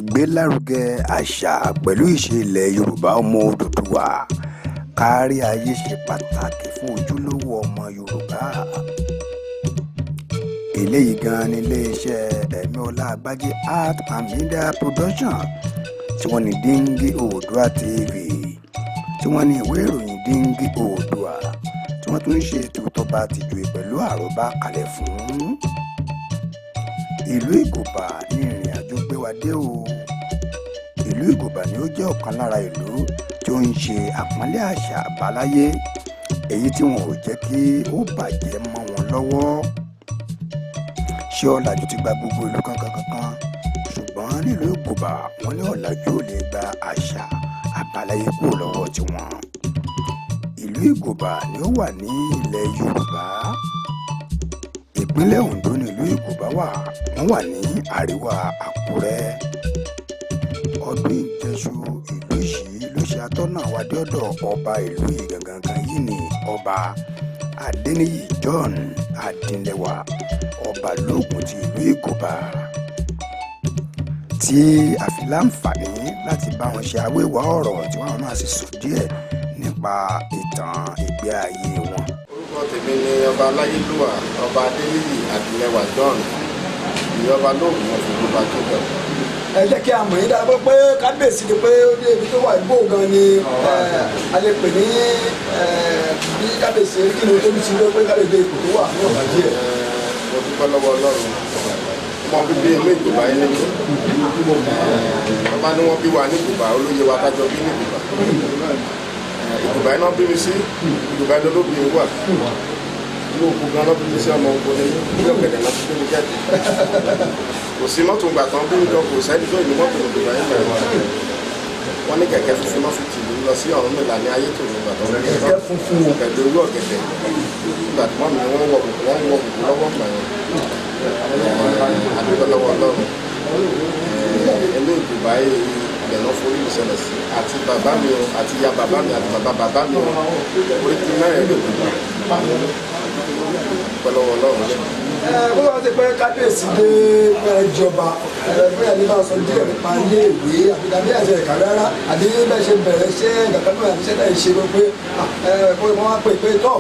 ìgbélárugẹ àṣà pẹ̀lú ìṣe ilẹ̀ Yorùbá ọmọ Odùduwà kárí ayé ṣe pàtàkì fún ojúlówó ọmọ Yorùbá. Eléyìí gan-an ni iléeṣẹ́ Ẹ̀míọlá Àgbájé Art and Media Production tí wọ́n ní Díngí Oòduà TV, tí wọ́n ní ìwé ìròyìn Díngí Oòduà, tí wọ́n tún ń ṣe ètò Tọ́ba Tìjòyè pẹ̀lú àròbá kalẹ̀ fún. Ìlú Ìgòbà ní ìrìn àjò gbé wa dé o. Ìlú Ìgòbà ni ó jẹ́ ọ̀kan lára ìlú tí ó ń ṣe àpọ́nlé àṣà àbáláyé, èyí tí wọn ò jẹ́ kí ó bàjẹ́ mọ́ wọn lọ́wọ́. Ṣé ọ̀làjú ti gba gbogbo ìlú kankan, ṣùgbọ́n nílùú Ìgòbà wọ́n ní ọ̀làjú ò lè gba àṣà àbáláyé kúrò lọ́wọ́ tiwọn. Ìlú Ìgòbà ni ó wà ní ilẹ̀ Yorùbá. Ìpínlẹ̀ Oǹdó ní ìlú Ìgòbà wà, wọ́n wà ní àríwá Àkúrẹ́. Ọdún Ìjẹṣu ìlú Ìṣí ló ṣe atọ́nà wa dé ọ̀dọ̀ ọba ìlú yìí gangan yìí ni ọba Adéníyì John Adínlẹ́wà, ọba lóògùn ti ìlú Ìgòbà, tí a fi láǹfààní láti bá wọn ṣe awéwà ọ̀rọ̀ tí wọ́n máa sì sọ díẹ̀ nípa ìtàn ìgbé ayé wọn. Orúkọ tèmi ni ọba Aláyélúwà ọba Adéníyì Adínlẹ́wà John, ìyọba lóògùn ọ̀fìn Ìgòbà kingdom. Ẹ jẹ́ kí a mọ̀ yín dáadáa pé kábíyèsí ni pé ó dé ibi tó wà ìgbó gan ni a lè pè ní bí kábíyèsí kí ni o tóbi sí pé kábíyèsí ipò tó wà ní ọ̀gá díẹ̀. Mo dúpẹ́ lọ́wọ́ Ọlọ́run, ọmọ bíbí ilé Ìgòbà yẹn nìkan. Ọba ni wọ́n bí wa ní Ìgòbà, olóyè wa tájọ bí ní Ìgòbà. Ìgòbà yẹn náà bí mi sí, Ìgòbà yẹn lọ́lọ́bìnrin wà. Inú òkú gan náà bí mi sí ọmọ ogun ní ilé ọ̀gẹ̀dẹ̀ náà bí mi jáde. Kò sí mọ́tò ìgbà kan bí nǹkan kò sẹ́ni tó ìlú mọ́tò Ìgòbà yẹn bẹ̀rẹ̀ wọ́n ní kẹ̀kẹ́ funfun náà fi tìlú lọ sí Ọ̀rúnmìlà ní ayé tó nígbà tó ń bẹ̀rẹ̀ Kẹ̀kẹ́ funfun pẹ̀lú owó ọ̀gẹ̀dẹ̀ nígbà tí wọ́n mi wọ́n wọ bùkún lọ́wọ́ gbà yẹn. Àdúgbò lọ́wọ́ Ọlọ́run ilé Ìgòbà yìí ìgbẹ̀nà forí ìṣẹ̀lẹ̀ sí àti bàbá mi o àti ìyá bàbá mi àti bàbá mi o orí ti mẹ́rin lè Ìgòbà pẹ̀lú Ọlọ́run. Bó wá ti pé kábíyèsí dé ìjọba bóyá ní bá sọ díẹ̀ nípa ilé ìwé àbíkàbí àti ẹ̀ka rárá àbí bẹ́ẹ̀ ṣe bẹ̀rẹ̀ ṣé gàkánú àti ṣẹ́dá ìṣe ló pé wọ́n wá pè pé tọ́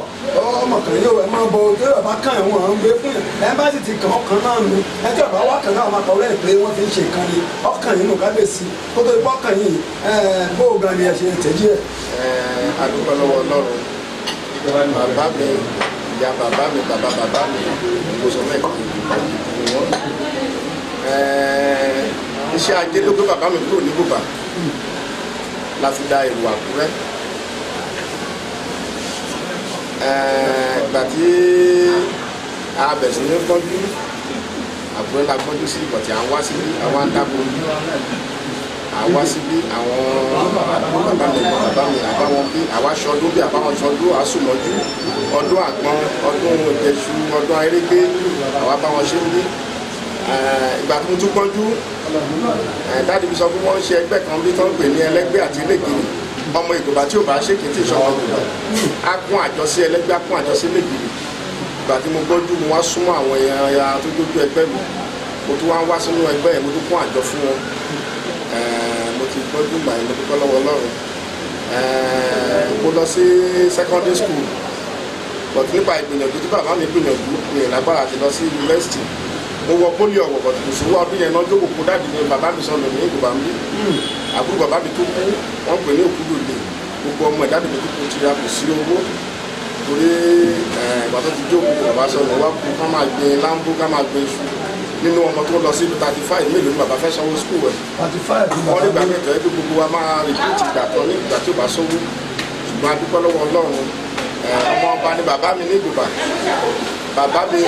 ọmọ kan yóò ẹ máa bọ ojú ọba kan ẹ̀wọ̀n àwọn gbé fún yẹn ẹ bá sì ti kàn ọkàn náà nù ẹjọ́ ọba wá kàn náà máa kọ̀ rẹ̀ pé wọ́n fi ń ṣe nǹkan ni ọkàn yìí nù kábíyèsí kó tó ipá ọkàn yìí bó o gan ni ẹ ṣe tẹ̀jú ẹ̀. Àdúgbò lọ́wọ́ Ọlọ́run, bàbá mi ìyá bàbá mi bàbá mi kò sọ fẹ́ kí wọ́n iṣẹ́ ajé ló gbé bàbá mi kúrò ní Ìgòbà la fi da èrò Àkúrẹ́. Ìgbà tí a bẹ̀rẹ̀ sí ní pọ́njú Àkúrẹ́ la pọ́njú sí ìgbà tí à ń wá síbí àwọn àdàbò àwa síbí àwọn bàbá mi àbáwọn bí àwa ṣọdún bí àbáwọn ṣọdún àsùnmọ́jú ọdún àgbọn ọdún Ìjẹṣu ọdún Ayérégbé àwa báwọn ṣe ń bí. Ìgbà tó ń tún pọ́njú dáàdì mi sọ fún wọn ṣe ẹgbẹ́ kan bí tó ń pè ní ẹlẹ́gbẹ́ àti Elégìrì. Ọmọ Ìgòbà tí ò bá ṣèké tí ìṣọmọ Ìgòbà á kún àjọ sí ẹlẹ́gbẹ́ á kún àjọ sí Elégìrì. Ìgbà tí mo gbọ́jú mo wá súnmọ́ àwọn èèyàn tó dójú ẹgbẹ́ mi, mo tún wá sínú ẹgbẹ́ yẹn mo tún kún àjọ fún wọn. Mo ti gbọ́jú gbà yẹn mo dúpẹ́ lọ́wọ́ Ọlọ́run. Mo lọ sí secondary school but nípa ìgbìyànjú tí bàbá mi gbìyànjú mi lágbára àti lọ sí yunifásitì. Mo wọ pólì Ọ̀wọ̀ but kò sówó ọdún yẹn náà jókòó kó dáàdì ni bàbá mi sọnù ní Ìgòbà mi. Àbúrò bàbá mi tó kú wọ́n pè ní òkú lòdì, gbogbo ọmọ ìdáàdì mi tó kú ti ra kò sí owó torí ìgbà tó ti jókòó bàbá sọnù wá kú ká máa gbin láńbó ká máa gbin iṣu. Nínú ọmọ tó lọ sí 35 mélòó ni bàbá fẹ́ sanwó skul ẹ̀. 35 ni bàbá wọ́n nígbà mẹ́jọ ẹgbẹ́ gbogbo wa máa rìpítì ìgbà kan ní ìgbà tí ó bá sówó, ṣùgbọ́n a dúpẹ́ lọ́wọ́ Ọlọ́run. Ọmọ ọba ni bàbá mi ní Ìgòbà. Bàbá mi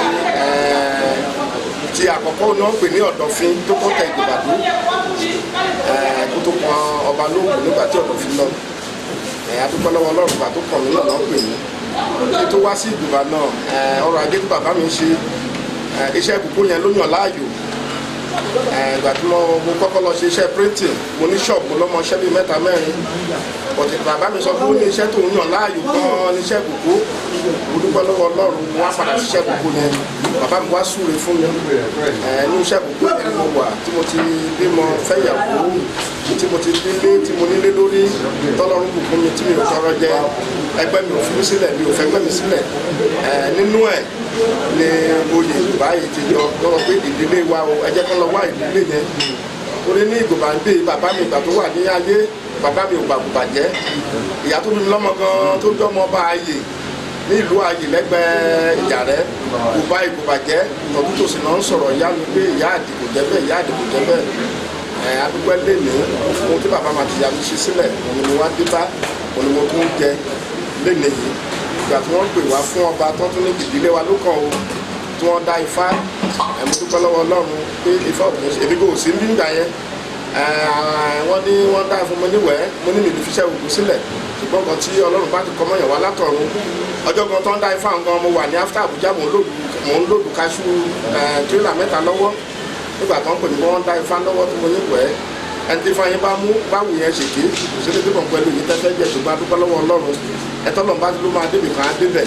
ti àkọ́kọ́ náà pè ní Ọ̀dọ̀fin tó kọ́ tẹ Ìgòbà tó kó tó kan ọba lóògùn nígbà tí Ọ̀dọ̀fin lọ. A dúpẹ́ lọ́wọ́ Ọlọ́run gbà tó kàn mí náà pè mí. Kí tó wá sí Ìgòbà náà ọrọ̀ ajé tí bàbá mi ń ṣe iṣẹ́ ìbùkún yẹn ló yàn láàyò. Ìgbà tí mo kọ́kọ́ lọ ṣe iṣẹ́ printing mo ní ṣọ́ọ̀bù lọ́mọṣẹ́ bíi 3-4 ọ̀tẹ̀ bàbá mi sọ pé ó ní iṣẹ́ tó ń yàn láàyò gan-an níṣẹ́ kòkó mo dúpẹ́ lọ́wọ́ Ọlọ́run mo wá padà síṣẹ́ kòkó yẹn bàbá mi wá súre fún mi ní iṣẹ́ kòkó yẹn ni mo wà tí mo ti bímọ fẹ́yàwó tí mo ti nílé tí mo nílé lórí tọ́lọ́run bùkún mi tí mi ò tọrọ jẹ ẹgbẹ́ mi ò fi mí sílẹ̀ mi ò fẹ́ gbẹ́ mi sílẹ̀ nínú ẹ̀ ni oyè Yorùbá yìí ti yọ lọ́wọ́ pé ìdílé wa o ẹ jẹ́ kán lọ wá ìdílé yẹn torí ní Ìgbòbà ń gbé bàbá mi ìgbà tó wà ní ayé bàbá mi ò gbàgbà jẹ́ ìyá tó bí mi lọ́mọ gan tó jọ́mọ bá ayè ní ìlú ayè lẹ́gbẹ̀ẹ́ Ìjàrẹ́ Ìgbòbà Ìgbòbà jẹ́ tọdún tòsí náà ń sọ̀rọ̀ ìyá mi pé ìyá àdìgbò jẹ́ bẹ́ẹ̀ ìyá àdìgbò jẹ́ bẹ́ẹ̀ adúgbò lè ní ohun tí bàbá máa ti yà mí ṣe sílẹ̀ òun ni mo wá dé bá òun ni mo tún jẹ lẹ́nìí yìí ìgbà tí wọ́n pè wá fún ọba tó tún ní ìdílé wa ló kàn o tí wọ́n dá ifá mo dúpẹ́ lọ́wọ́ Ọlọ́run pé ifá òkè èmi kò sí nígbà yẹn wọ́n ní wọ́n dá fún mi níwẹ̀ẹ́ mo ní mi lè fiṣẹ́ òkú sílẹ̀ ṣùgbọ́n kan tí Ọlọ́run bá ti kọ́ mọ́yàn wá látọ̀run ọjọ́ kan tó ń dá ifá nǹkan mo wà ní after Abuja mò ń lòdù kaṣú tírélà mẹ́ta lọ́wọ́ nígbà tó ń pè ní wọ́n dá ifá lọ́wọ́ tó mo níwẹ̀ẹ́ ẹni tí ifá yẹn bá mú báwo yẹn ṣèké òṣèlú tó kàn pẹ̀lú yìí tẹ́tẹ́ jẹ́ ṣùgbọ́n adúpẹ́ lọ́wọ́ Ọlọ́run ẹ̀tọ́ lọ́nba ló máa débì kan á débẹ̀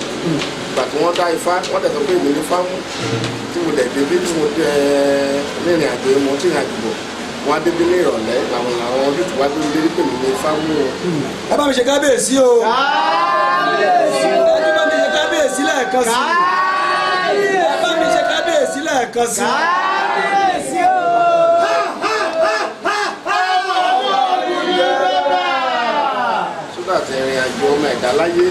ìgbà tí wọ́n dá ifá wọ́n tẹ̀ sọ pé èmi ní ifá mú tí mo dẹ̀ débi tí mo rìnrìn àjò mo tí rìn àjò bọ̀ wọ́n á débi ní ìrọ̀lẹ́ làwọn olùtú wá dúró débi pé mi ní ifá mú o. ẹ bá mi ṣe kábíyèsí o ẹ bá mi ṣe kábíyèsí lẹ́ẹ̀kan sí ẹ bá mi ṣe kábíyèsí lẹ́ẹ̀kan sí. sódà tí ìrìn àjò ọmọ ẹ̀dá láyé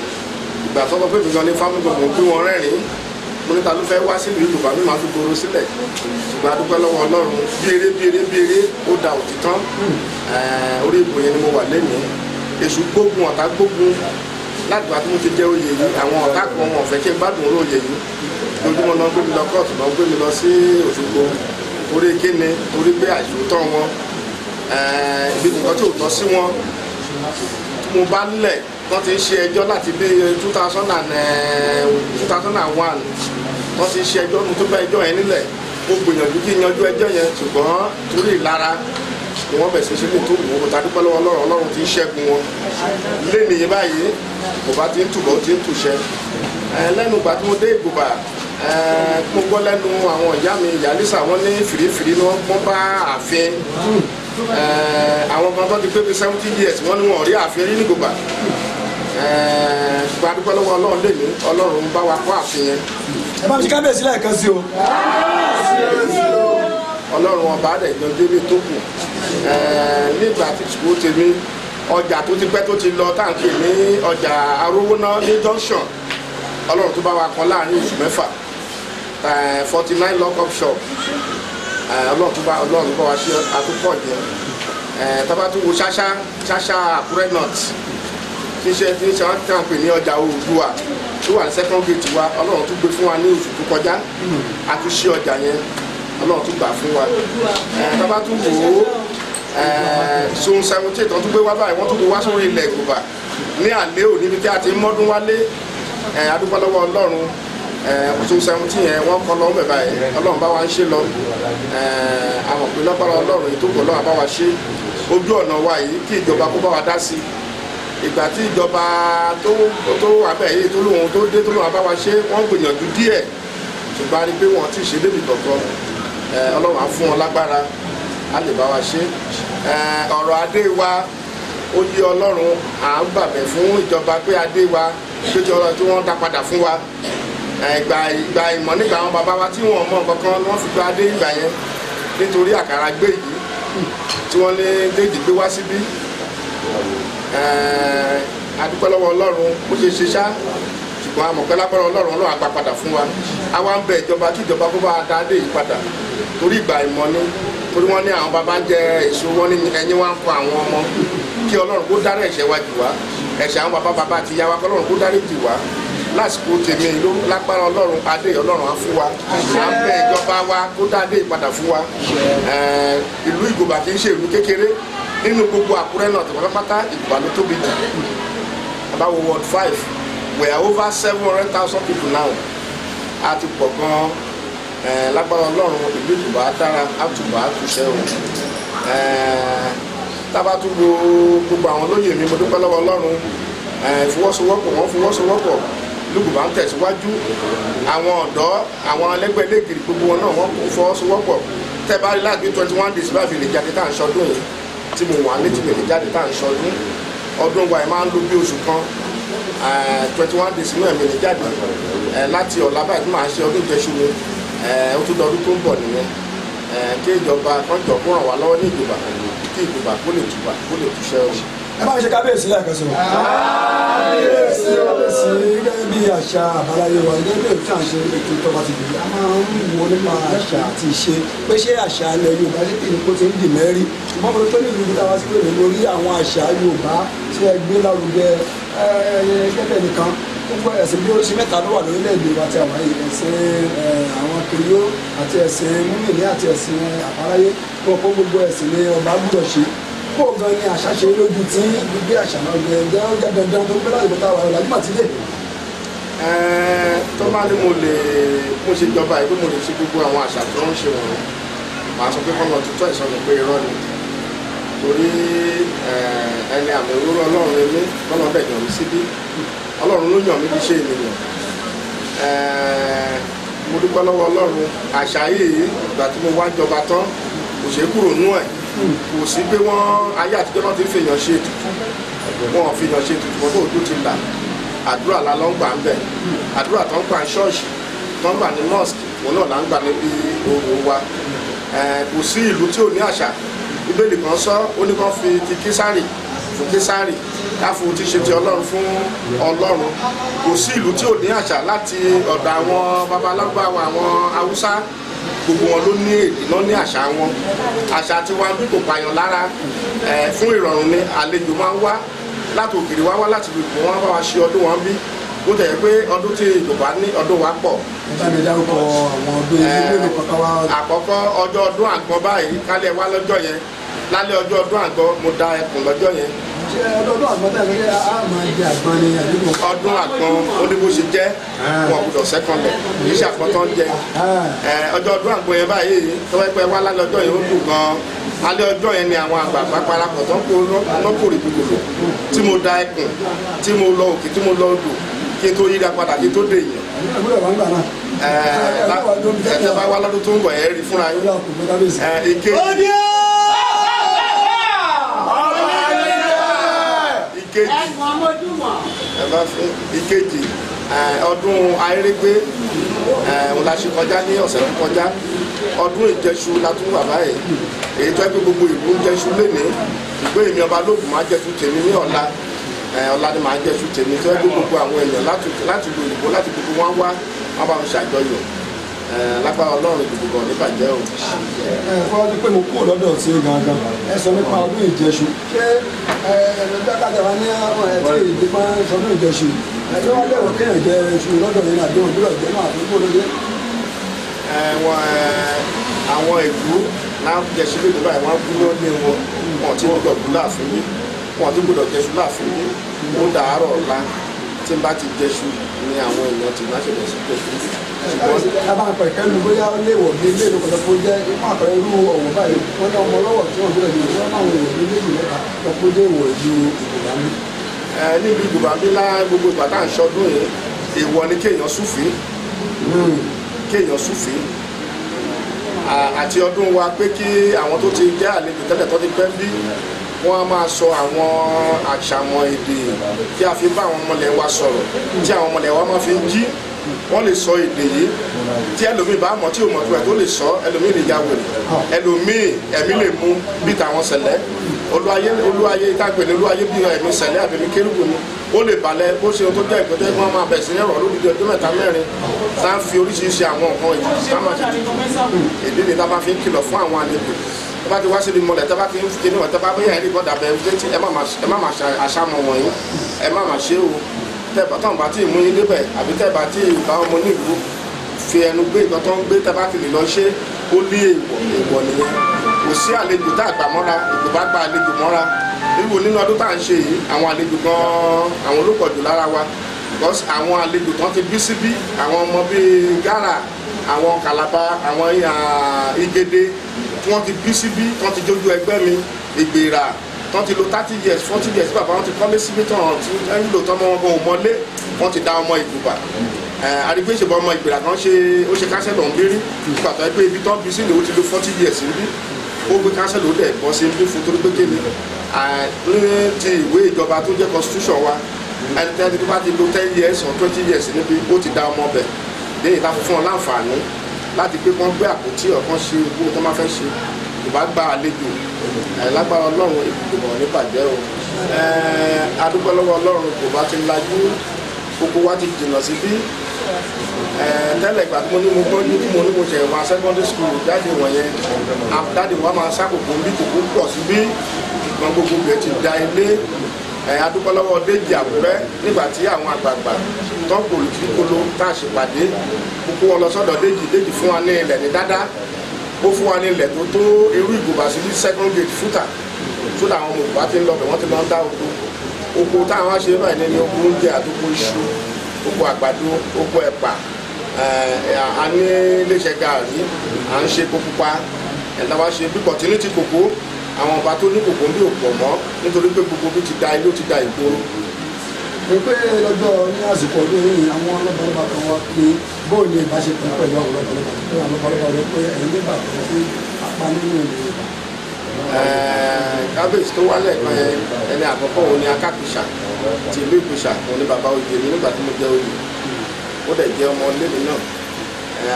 ìgbà tó lọ pé mi gan ní fámúgbò mò ń gbé wọn rẹ́rìn-ín mo ní ta ló fẹ́ wá sílùú Yorùbá mi máa fi gbòòrò sílẹ̀ ṣùgbọ́n a dúpẹ́ lọ́wọ́ Ọlọ́run bí eré ó da òtítọ́ orí ipò yẹn ni mo wà lẹ́nu èṣù gbógun ọ̀tá gbógun láti gbà tí mo ti jẹ́ oyè yìí àwọn ọ̀tá kan wọn ò fẹ́ kí n gbádùn orí oyè yìí lójúmọ́ náà gbé mi lọ kóòtù náà gbé mi lọ sí Òṣogbo torí kíni torí pé àìsòótọ́ wọn ibi nǹkan tí ò tọ́ sí wọn mo bá nílẹ̀ wọ́n ti ń ṣe ẹjọ́ láti bí 2001 wọ́n ti ń ṣe ẹjọ́ mo tó bá ẹjọ́ yẹn nílẹ̀ mo gbìyànjú kí n yanjú ẹjọ́ yẹn ṣùgbọ́n torí ìlara ni wọ́n bẹ̀rẹ̀ sí tó wù ú tàbí pẹ́lú Ọlọ́run ti ń ṣẹ́gun wọn lẹ́nu yìí báyìí kò bá ti ń túbọ̀ ó ti ń túṣẹ́ lẹ́nu ìgbà tí mo dé Ìgbòbà mo gbọ́ lẹ́nu àwọn ìyá mi ìyálísà wọn ní fìrífìrí ni wọ́n bá ààfin àwọn kan tó ti pé bí 70 years wọ́n ní wọn ò rí ààfin rí ní Ìgbòbà ṣùgbọ́n a dúpẹ́ lọ́wọ́ Ọlọ́run lè ní Ọlọ́run bá wa kọ́ ààfin yẹn. ẹ bá mi ṣe kábíyèsí lẹ́ẹ̀kan sí o. Ọlọ́run ọba àdẹ̀jọ́ délé tó kù nígbà tí ṣùgbọ́n tèmi ọjà tó ti pẹ́ tó ti lọ táǹkì ní ọjà arówóná ní junction Ọlọ́run tó bá wa kan láàrin oṣù mẹ́fà 49 lock-up shop Ọlọ́run bá wa ṣe àtúpọ̀ jẹ tábà tó wo ṣáṣá Àkúrẹ́ north tí ṣe wọ́n tàn pé ní ọjà Oòduà tó wà ní second gate wa Ọlọ́run tó gbé fún wa ní oṣù tó kọjá a tún ṣí ọjà yẹn Ọlọ́run tó gbà fún wa tábà tó wò ó Zone 78 tó gbé wá báyìí wọ́n tó gbé wá sórí ilẹ̀ Ìgbòbà ní àlẹ́ òní bí tí a ti mọ́dún wálé adúpẹ́ lọ́wọ́ Ọlọ́run Zone 17 yẹn wọ́n kọ́ lọ́wọ́ bẹ̀bà yẹn Ọlọ́run bá wa ń ṣe lọ àwọn òpin lọ́pàá Ọlọ́run ètò ìgbọ̀ Ọlọ́run bá wa ṣe ojú ọ̀nà wa yìí kí ìjọba kó bá wa dá sí ìgbà tí ìjọba tó abẹ́ yìí tó lóun tó dé tó lóun bá wa ṣe wọ́n gbìyànjú díẹ̀ ṣùgbọ́n a rí pé wọ́n ti ṣe débi kankan Ọlọ́run á fún wọn lágbára a lè bá wa ṣe ọ̀rọ̀ adé wa ó yí Ọlọ́run à ń gbàgbẹ́ fún ìjọba pé adé wa péjọ tí wọ́n dá padà fún wa ìgbà ìmọ̀ nígbà àwọn bàbá wa tí wọ́n mọ̀ kankan ni wọ́n fi gba adé ìgbà yẹn nítorí àkàrà gbé yìí tí wọ́n lé léèdì gbé wá síbí adúpẹ́ lọ́wọ́ Ọlọ́run ó ṣe ṣe ṣá ṣùgbọ́n amọ̀pẹ́ lágbára Ọlọ́run àgbà padà fún wa àwa ń bẹ ìjọba kí ìjọba kó bá dá adé yìí padà torí ìgbà ìmọ̀ ni torí wọ́n ní àwọn bàbá ń jẹ èso wọn ní ẹyin wá ń kọ àwọn ọmọ kí Ọlọ́run kó dárí ẹ̀ṣẹ̀ wa jì wá ẹ̀ṣẹ̀ àwọn bàbá ti yá wa kí Ọlọ́run kó dárí jì wá lásìkò tèmi ló lágbára Ọlọ́run adé Ọlọ́run á fún wa à ń bẹ ìjọba wa kó dá adé ìpadà fún wa ìlú Ìgbòbà kì í ṣe ìlú kékeré nínú gbogbo Àkúrẹ́ náà pátápátá Ìgbòbà ló tóbi jù about Ward 5 we are over 700,000 people now a ti pọ̀ gan lágbára Ọlọ́run ìlú Ìgbòbà dára àtúbọ̀ àtúnṣe o tábà tún gbogbo àwọn olóyè mi mo dúpẹ́ lọ́wọ́ Ọlọ́run ìfọwọ́sowọ́pọ̀ wọ́n fọwọ́sowọ́pọ̀ lùgbùbà ń tẹ̀síwájú àwọn ọ̀dọ́ àwọn ẹlẹ́gbẹ́ lẹ́gìrì gbogbo wọn náà wọ́n fọwọ́sowọ́pọ̀ tẹ́ bá rí láti 21 days bá fi lè jáde tá à ń ṣọdún yìí tí mo wà létí lè jáde tá à ń ṣọdún ọdún wa ẹ̀ máa ń lo bí oṣù kan 21 days inú ẹ̀mí lè jáde láti ọ̀la báyìí tó máa ṣe ọdún ìjẹṣu mi ó tún dọdún tó ń bọ̀ nìyẹn kí ìjọba kan jọ kó ràn wá lọ́wọ́ ní ìjọba kí ìjọba kó lè túṣẹ́ o. ẹ bá mi ṣe kábíyèsí lẹ́ẹ̀kan sọ. kábíyèsí gẹ́gẹ́ bí àṣà àbáláyé wa gẹ́gẹ́ bí ètò àṣẹ ètò ìjọba ti bẹ̀rẹ̀ a máa ń wo nípa àṣà àti ìṣe pé ṣé àṣà ilẹ̀ Yorùbá ṣe kí ni kó ti ń dì mẹ́rí ṣùgbọ́n mo rí pé nílùú ibi táwa sí pé lórí àwọn àṣà Yorùbá tí ẹ gbé lárugẹ gẹ́gẹ́ nìkan gbogbo ẹ̀sìn bí oríṣi mẹ́ta ló wà lórílẹ̀‐èdè wa tí àwọn ẹ̀sìn àwọn kiriyó àti ẹ̀sìn múmìnì àti ẹ̀sìn àbáláyé gbogbo ẹ̀sìn ni ọba gbúdọ̀ ṣe bó gan ni àṣà ṣe lójú tí gbígbé àṣà náà gbẹ ẹgbẹ́ ó jẹ́ dandan tó gbé láti bọ́tà wà lájúmọ̀ tí dé. tó bá ní mo ṣe jọba yìí pé mo lè ṣe gbogbo àwọn àṣà tó ń ṣe wọ̀nyí màá sọ pé kọ́nà tuntun ìsọnù pé irọ́ ni torí ẹni àmì òróró Ọlọ́run ni mí kọ́nà bẹ̀ yàn mí síbí Ọlọ́run ló yàn mí kí ṣe ènìyàn mo dúpẹ́ lọ́wọ́ Ọlọ́run àṣà yìí ìgbà tí mo wá jọba tán kò ṣe kúrò nú ẹ̀ kò sí pé wọ́n ayé àtijọ́ náà ti ń fèèyàn ṣe ètùtù wọn ò fèèyàn ṣe ètùtù wọn tó ojú ti là àdúrà la ló ń gbà ń bẹ̀ àdúrà tó ń gbà ní ṣọ́ọ̀ṣì tó ń gbà ní mosque òun náà là ń gbà níbi òwò wa kò sí ìlú tí ò ní àṣà Bíbélì kan sọ ó ní kàn fi ti Késárì fún Késárì káfù tí ṣe ti Ọlọ́run fún Ọlọ́run kò sí ìlú tí ò ní àṣà láti ọ̀dọ̀ àwọn babaláwo àwọn Haúsá gbogbo wọn ló ní èdè náà ní àṣà wọn àṣà tí wọn bí kò pààyàn lára fún ìrọ̀rùn ni àlejò máa ń wá láti òkèèrè wá láti lùkù wọn bá wa ṣe ọdún wọn bí ó tẹ̀yẹ pé ọdún tí Yorùbá ní ọdún wa pọ̀. ìbáni dárúkọ àwọn ọdún ìlú kọ̀ọ̀kan wá. àkọ́kọ́ ọjọ́ ọdún àgbọn báyìí kálẹ̀ wá lọ́jọ́ yẹn lálẹ́ ọjọ́ ọdún àgbọn mo da ẹkùn lọ́jọ́ yẹn. ṣé ọdún àgbọn tẹ̀lé a máa jẹ àgbọn ni àdúgbò. ọdún àgbọn ó ní bó ṣe jẹ́ wọn kò dọ̀ sẹ́kànlẹ̀ kì í ṣàpọ̀ tó ń jẹ. ọjọ́ ọdún àgbọn yẹn báyìí tọ́wẹ́pẹ́ wá lálẹ́ ọjọ́ yẹn ó dùn gan-an alẹ́ ọjọ́ yẹn ni àwọn àgbààgbà parapọ̀ tó ń kó lọ́kùnrin gbogbo tí mo da ẹkùn tí mo lọ òkè tí mo lọ odò kí n tó yíra padà kí n tó dé yẹn. ẹ̀ẹ́dẹ̀ bá wá lọ́dún tó ń bọ̀ ẹ́ rí fúnra yín. ìkejì ọdún ayérégbé òun la ṣe kọjá ní ọ̀sẹ̀ tó kọjá ọdún ìjẹṣu la tún wà báyìí èyí tó ẹgbẹ́ gbogbo ìlú ń jẹṣu lénìí ìgbé èmi ọba lóògùn máa jẹṣu tèmi ní ọ̀la ọ̀la ni màá jẹṣu tèmi tó ẹgbẹ́ gbogbo àwọn èèyàn láti lu òyìnbó láti gbogbo wọn wá wọn bá mi ṣàjọyọ̀ lágbára Ọlọ́run ìdìbò níbàjẹ́ o. fọwọ́dún pé mo kú lọ́dọ̀ tí ó gangan ẹ sọ nípa ọdún ìjẹṣu ṣé ẹ̀ẹ́dẹ́gbàjà wa ní àwọn ẹ̀tí ìdìbò ọdún ìjẹṣu ẹ̀yọ́ wá lẹ́wọ̀ kéèyàn jẹ iṣu lọ́dọ̀ yẹn àbí wọn gbọ́dọ̀ jẹ́ náà àtúntò lóde. àwọn ìlú náà jẹṣu lóde báyìí wọn kú lóde wọn ti gbọ́dọ̀ kú láàfin yìí wọn ti gbọ́dọ̀ jẹṣu láàfin yìí ó dàárọ̀ ọ̀la tí n bá ti jẹṣu ni àwọn èèyàn ti máa ṣẹlẹ̀ sí jẹṣu. Abá pẹ̀ kẹ́lu bóyá ó léwọ̀ ní ilé ìlú kọ̀ọ̀kan tó jẹ́ ipá àpẹẹrẹ irú ọ̀wọ̀ báyìí wọ́n ní ọmọ ọlọ́wọ̀ tí wọ́n gbọ́dọ̀ yìí wọ́n máa ń wọ̀ ní méjì mẹ́ta lọ́pọ̀ dé ìwọ̀ ìlú ìgbòmí. níbi ìgbòmí lá gbogbo ìgbà tá à ń ṣọdún yìí èèwọ̀ ni kéèyàn súfèé àti ọdún wa pé kí àwọn tó ti jẹ́ àlejò tẹ́lẹ̀ tó ti pẹ́ bí wọ́n á máa sọ àwọn àṣàmọ̀ èdè tí a fi bá àwọn ọmọlẹ̀ wa sọ̀rọ̀ tí àwọn ọmọlẹ̀ wa máa fi ń jí wọ́n lè sọ èdè yìí tí ẹlòmíì bá mọ̀ tí ò mọ̀ tó ẹ̀ tó lè sọ ẹlòmíì lè ya wèrè ẹlòmíì ẹ̀mí lè mú bí tàwọn sẹ̀lẹ̀ olúwayé ìtàgbè ní olúwayé bí ẹ̀mí sẹ̀lẹ̀ àbẹ̀mí kérúbù ni ó lè balẹ̀ bó ṣe tó jẹ́ ìpẹ́jọ́ ìgbọ́n máa bẹ̀ sí ní ọ̀rọ̀ lórí ọjọ́ mẹ́ta mẹ́rin tá a fi oríṣiríṣi àwọn nǹkan ìjì tá a máa ṣe èdè ni tá a bá fi ń kìlọ̀ fún àwọn àlejò tó bá ti wá síbi mọ́lẹ̀ tó bá ti ń fi kíní wọn tó bá bóyá ẹ̀rí gbọ́dọ̀ abẹ́ létí ẹ má máa àṣàmọ̀ wọ̀nyí ẹ má máa ṣe o tẹ́ẹ̀bà tán bá tí ì mú yín débẹ̀ àbí tẹ́ẹ̀bà tí ì bá ọmọ nílùú fi ẹnu gbé nǹkan tó ń gbé tẹ́ẹ̀bà ti lè lọ ṣe ó ní èèwọ̀ nìyẹn kò sí àlejò tá àgbà mọ́ra ìgbò bá gba àlejò mọ́ra níbo nínú ọdún tá à ń ṣe yìí àwọn àlejò gan-an àwọn olókọ̀jù lára wa because àwọn àlejò tán ti bí síbí àwọn ọmọ bíi Ghana àwọn Calabar àwọn Igede tí wọ́n ti bí síbí tí wọ́n ti jójú ẹgbẹ́ mi Ìgbèrà tán ti lo 30 years 40 years bàbá wọn ti kọ́lé síbi tán tí ẹ̀yìn lò tán mọ́ wọn gan ò mọ́lé wọ́n ti dá ọmọ Ìgbùbà àdìgbò ìṣèbọn ọmọ Ìgbìrà kan ó ṣe kánsẹ́lọ̀ ń lérí nígbà tó yẹ pé ibi tán bí sí ni ó ti lo 40 years níbí ó gbé kánsẹ́lọ̀ ó dẹ̀ bọ́ sí ibi fún torí pé kéde ní ti ìwé ìjọba tó jẹ́ constitution wa ẹni tó bá ti lo 10 years or 20 years níbi ó ti dá ọmọ bẹ̀ lẹ́yìn láti fún ọ láǹfààní láti pé wọ́n gbé àpótí ọ̀kan ṣe owó tó máa fẹ́ ṣe ìbá gba àlejò lágbára Ọlọ́run ìgbìmọ̀ níbàjẹ́ o adúpẹ́ lọ́wọ́ Ọlọ́run kò bá ti lajú gbogbo wa ti jìnnà sí bí tẹ́lẹ̀ ìgbà tí mo ní mo gbọ́njú tí mo ní mo ṣe wá secondary school jáde wọ̀nyẹn àdáde wa máa sákòókò bí kòkó pọ̀ sí bí ìgbọ́n gbogbo bẹ̀ ti da ilé adúpẹ́ lọ́wọ́ Déjì Àkúrẹ́ nígbà tí àwọn àgbààgbà tó gbòòlù tí kolo tá a ṣèpàdé gbogbo wọn lọ sọ́dọ̀ Déjì fún wa ní ilẹ̀ ní dáadáa ó fún wa ní ilẹ̀ tó tó irú Ìgbòbà sí second gate fúta sódà àwọn ọmọ Ìgbòbà ti ń lọ bẹ̀ wọ́n ti lọ ń dá oko táwọn ṣe báyìí ní oko oúnjẹ àdókò iṣu oko àgbàdo oko ẹ̀pà a ní iléeṣẹ́ gààrí à ń ṣe epo pupa ẹ̀dá wa ṣe bí kọ̀tínítì kòkó àwọn ọba tó ní kòkó bí òpò mọ́ nítorí pé gbogbo bí ti da ilé ó ti da ìgboro. mo pé lọ́jọ́ ní àsìkò ọdún yìí àwọn ọlọ́pàá kan wá pé bóun ni ìbáṣepọ̀ pẹ̀lú àwọn ọlọ́pàá rẹ pé ẹ̀yin nígbà tó ti apá nínú ìlú. kábíyèsí tó wálẹ̀ kan ẹni àkọ́kọ́ òun ni Akápìṣà ti ìlú Ìpìṣà òun ni bàbá oyè mi nígbà tí mo jẹ́ oyè ó dẹ̀ jẹ́ ọmọ lẹ́mi náà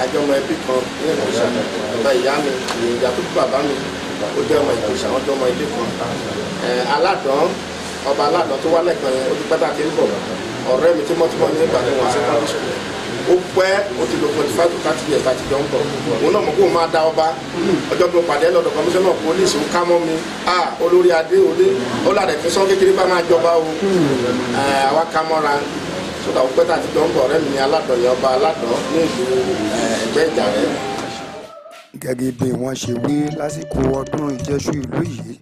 àjọ ọmọ ẹbí kan ní Ìpìṣà bàbá ìyá mi ìyá tó bàbá mi ó jẹ́ ọmọ Ìpìṣà wọ́n jẹ́ ọmọ ilé kan Aládàn ọba Aládàn tó wálẹ̀ kan ó ti pẹ́ tà kí ń bọ̀ ọ̀rẹ́ mi tímọ́tímọ́ ní ìgbà tí wọ́n ṣe kọ́ńtì sùn ó pẹ́ ó ti lo 25 to 30 years àti jọ ń bọ̀ òun náà mọ̀ kó o máa da ọba ọjọ́ bí mo pàdé lọ́dọ̀ kọmíṣánná pólíìsì ó ká mọ́ mi olórí adé olé ó ládẹ̀ fi sán kékeré bá máa jọba o àwa ká mọ́ra sódà ó pẹ́ tà àti jọ ń bọ̀ ọ̀rẹ́ mi ní Aládàn yẹn ọba Aládàn ní ìlú Ẹ̀gbẹ́ Ìjàrẹ́. gẹ́gẹ́ bí wọ́n ṣe wí lásìkò ọdún ìjẹ́ṣu ìlú yìí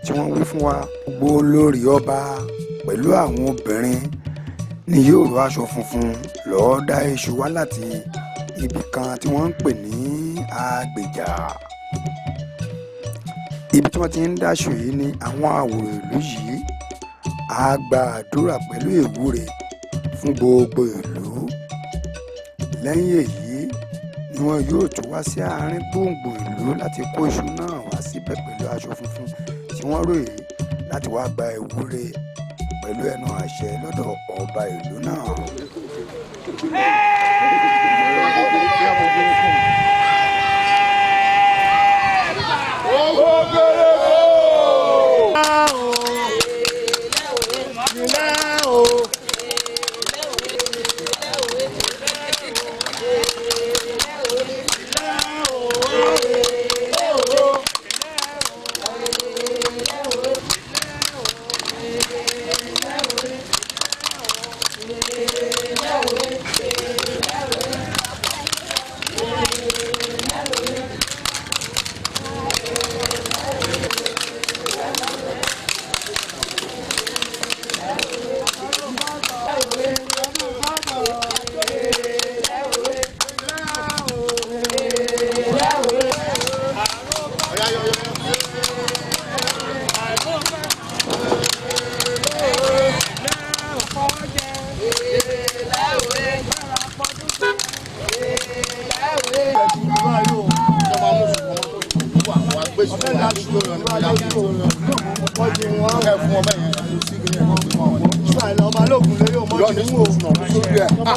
tí wọ́n wí fún wa gbogbo olórí ọba pẹ̀lú àwọn obìnrin ni yóò ró aṣọ funfun lọ́ọ́ dá iṣu wá láti ibì kan tí wọ́n ń pè ní Àgbèjà. Ibi tí wọ́n ti ń dáṣọ yìí ni àwọn àwòrán ìlú yìí á gba àdúrà pẹ̀lú ìwúre fún gbogbo ìlú. Lẹ́yìn èyí ni wọn yóò tún wá sí àárín gbùngbùn ìlú láti kó iṣu náà wá síbẹ̀ pẹ̀lú aṣọ funfun tí wọ́n rò yìí láti wá gba ìwúre pẹ̀lú ẹnu àṣẹ lọ́dọ̀ ọba ìlú náà.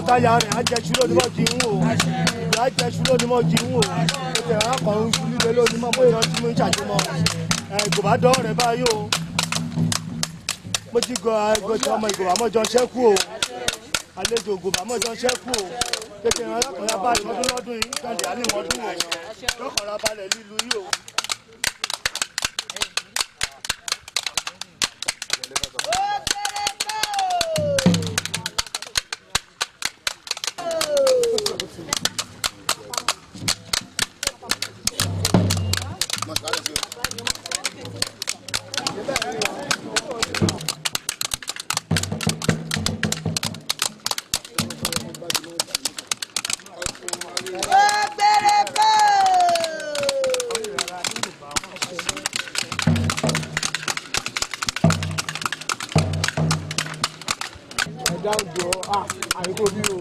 Táyà rẹ̀ á jẹ́ ṣúlọ́ ní mọ́ jí ń wò á jẹ́ ṣúlọ́ ní mọ́ jí ń wò ó ti rán akọ̀run ṣú líle lónìí mọ́ bóyá ọtí mú ń ṣàjọmọ́ Ìgbòbá dán rẹ̀ báyìí o mo ti gọ àgọ́jọ ọmọ Ìgbòbá mọ́jọ ṣẹ́kù o àlejò Ìgbòbá mọ́jọ ṣẹ́kù o kékeré alákọ̀ọ́yà bá aṣọ́dún lọ́dún yìí kàndé àníwọ̀dún o lọ́kọ̀ọ́ra balẹ̀ lílu yìí o. àìkú bí o.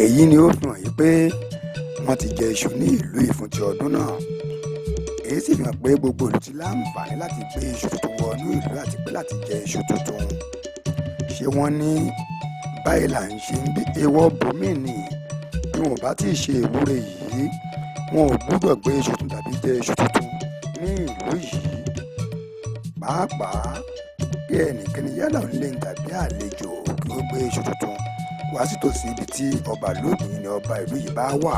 èyí ni ó fi hàn yí pé wọ́n ti jẹ iṣu ní ìlú Ìfún ti ọdún náà. èyí sì fi hàn pé gbogbo ìlú ti láǹfààní láti gbé iṣu tuntun wọnú ìlú àti pé láti jẹ iṣu tuntun. ṣé wọ́n ní báyìí là ń ṣe ń bí ewọ́ bòmí ni bí wọn ò bá tí ì ṣe ìwúre yìí wọn ò gbúdọ̀ gbé iṣu tuntun tàbí jẹ iṣu tuntun ní ìlú yìí. pàápàá bí ẹnikẹ́ni yálà onílé tàbí àlejò kí ó gbé iṣu tuntun wá sí tòsí ibi tí ọba lónìí ni ọba ìlú yìí bá wà.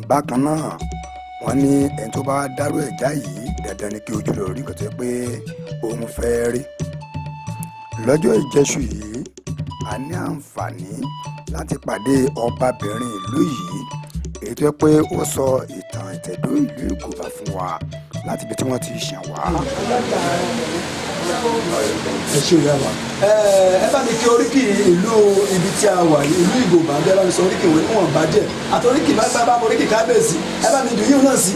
bákan náà wọ́n ní ẹni tó bá dárú ẹ̀já yìí dandan ni kí ojú rẹ̀ rí nǹkan tó yẹ pé òun fẹ́ rí. lọ́jọ́ ìjẹṣu yìí a ní àǹfààní láti pàdé ọbabìnrin ìlú yìí èyí tó yẹ pé ó sọ ìtàn ìtẹ̀dó ìlú Ìgòbà fún wa láti ibi tí wọ́n ti ṣàn wá. ẹ ṣe ìyá wa ẹ bá mi kí oríkì ìlú ibi tí a wà ìlú Ìgòbà bí ẹ bá mi sọ oríkì ìwé níwọ̀n bá díẹ̀ àti oríkì bá bá mọ oríkì kábíyèsí ẹ bá mi dùn yín náà sí.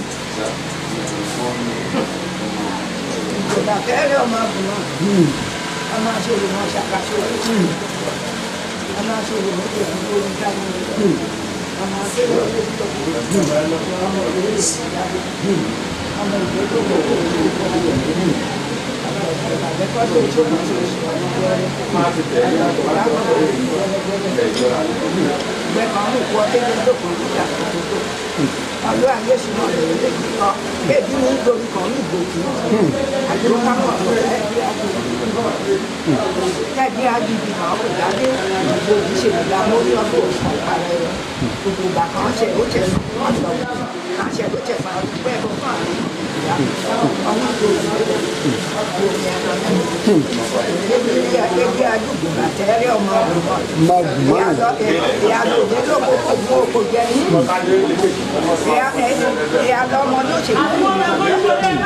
Ìgòbà kẹ́rẹ́ ọmọ àbùnà ọmọ aṣọ́rò wọn ṣàkàṣọ ọmọ aṣọ́rò wọn tó fi orí dáná ọmọ aṣọ́rò wọn tó fi tọ́jú ọmọ ìwé ìsìndájú ọmọ ìwé tó wọ owó àbẹ̀kọ́ tó tó kù tó ìgbẹ́kan ń kọ́ ẹgbẹ́ tó kù nígbà tó tó ọlọ́ ayé ṣùgbọ́n ọ̀rẹ́ ilé kíkọ́ èdè ní gbòmí kan ní ìgbòkì àdúrà káwọn ọ̀rọ̀ ẹgbẹ́ kẹ́ẹ̀dé agbègbè kan kò dáadé ìdìbò ìṣèlú mórí ọdún òṣùwọ̀n ìpàrẹ̀ rẹ̀ gbogbo ìgbà kan ṣe ó tẹ̀ wọ́n lọ àṣẹ tó tẹ̀ fún àwọn ìgbẹ́ ẹ̀kọ́ fún àwọn ìyá ọmọ ìgbòho ìgbòho ẹ̀rọ ẹgbẹ́ àdúgbò kẹ́rẹ́ ọmọ ọ̀gbọ̀n. Magumá. Ìyá ló dé lóko kò mú oko jẹ yín. Ìyá lọ́mọ ló ṣe kọ́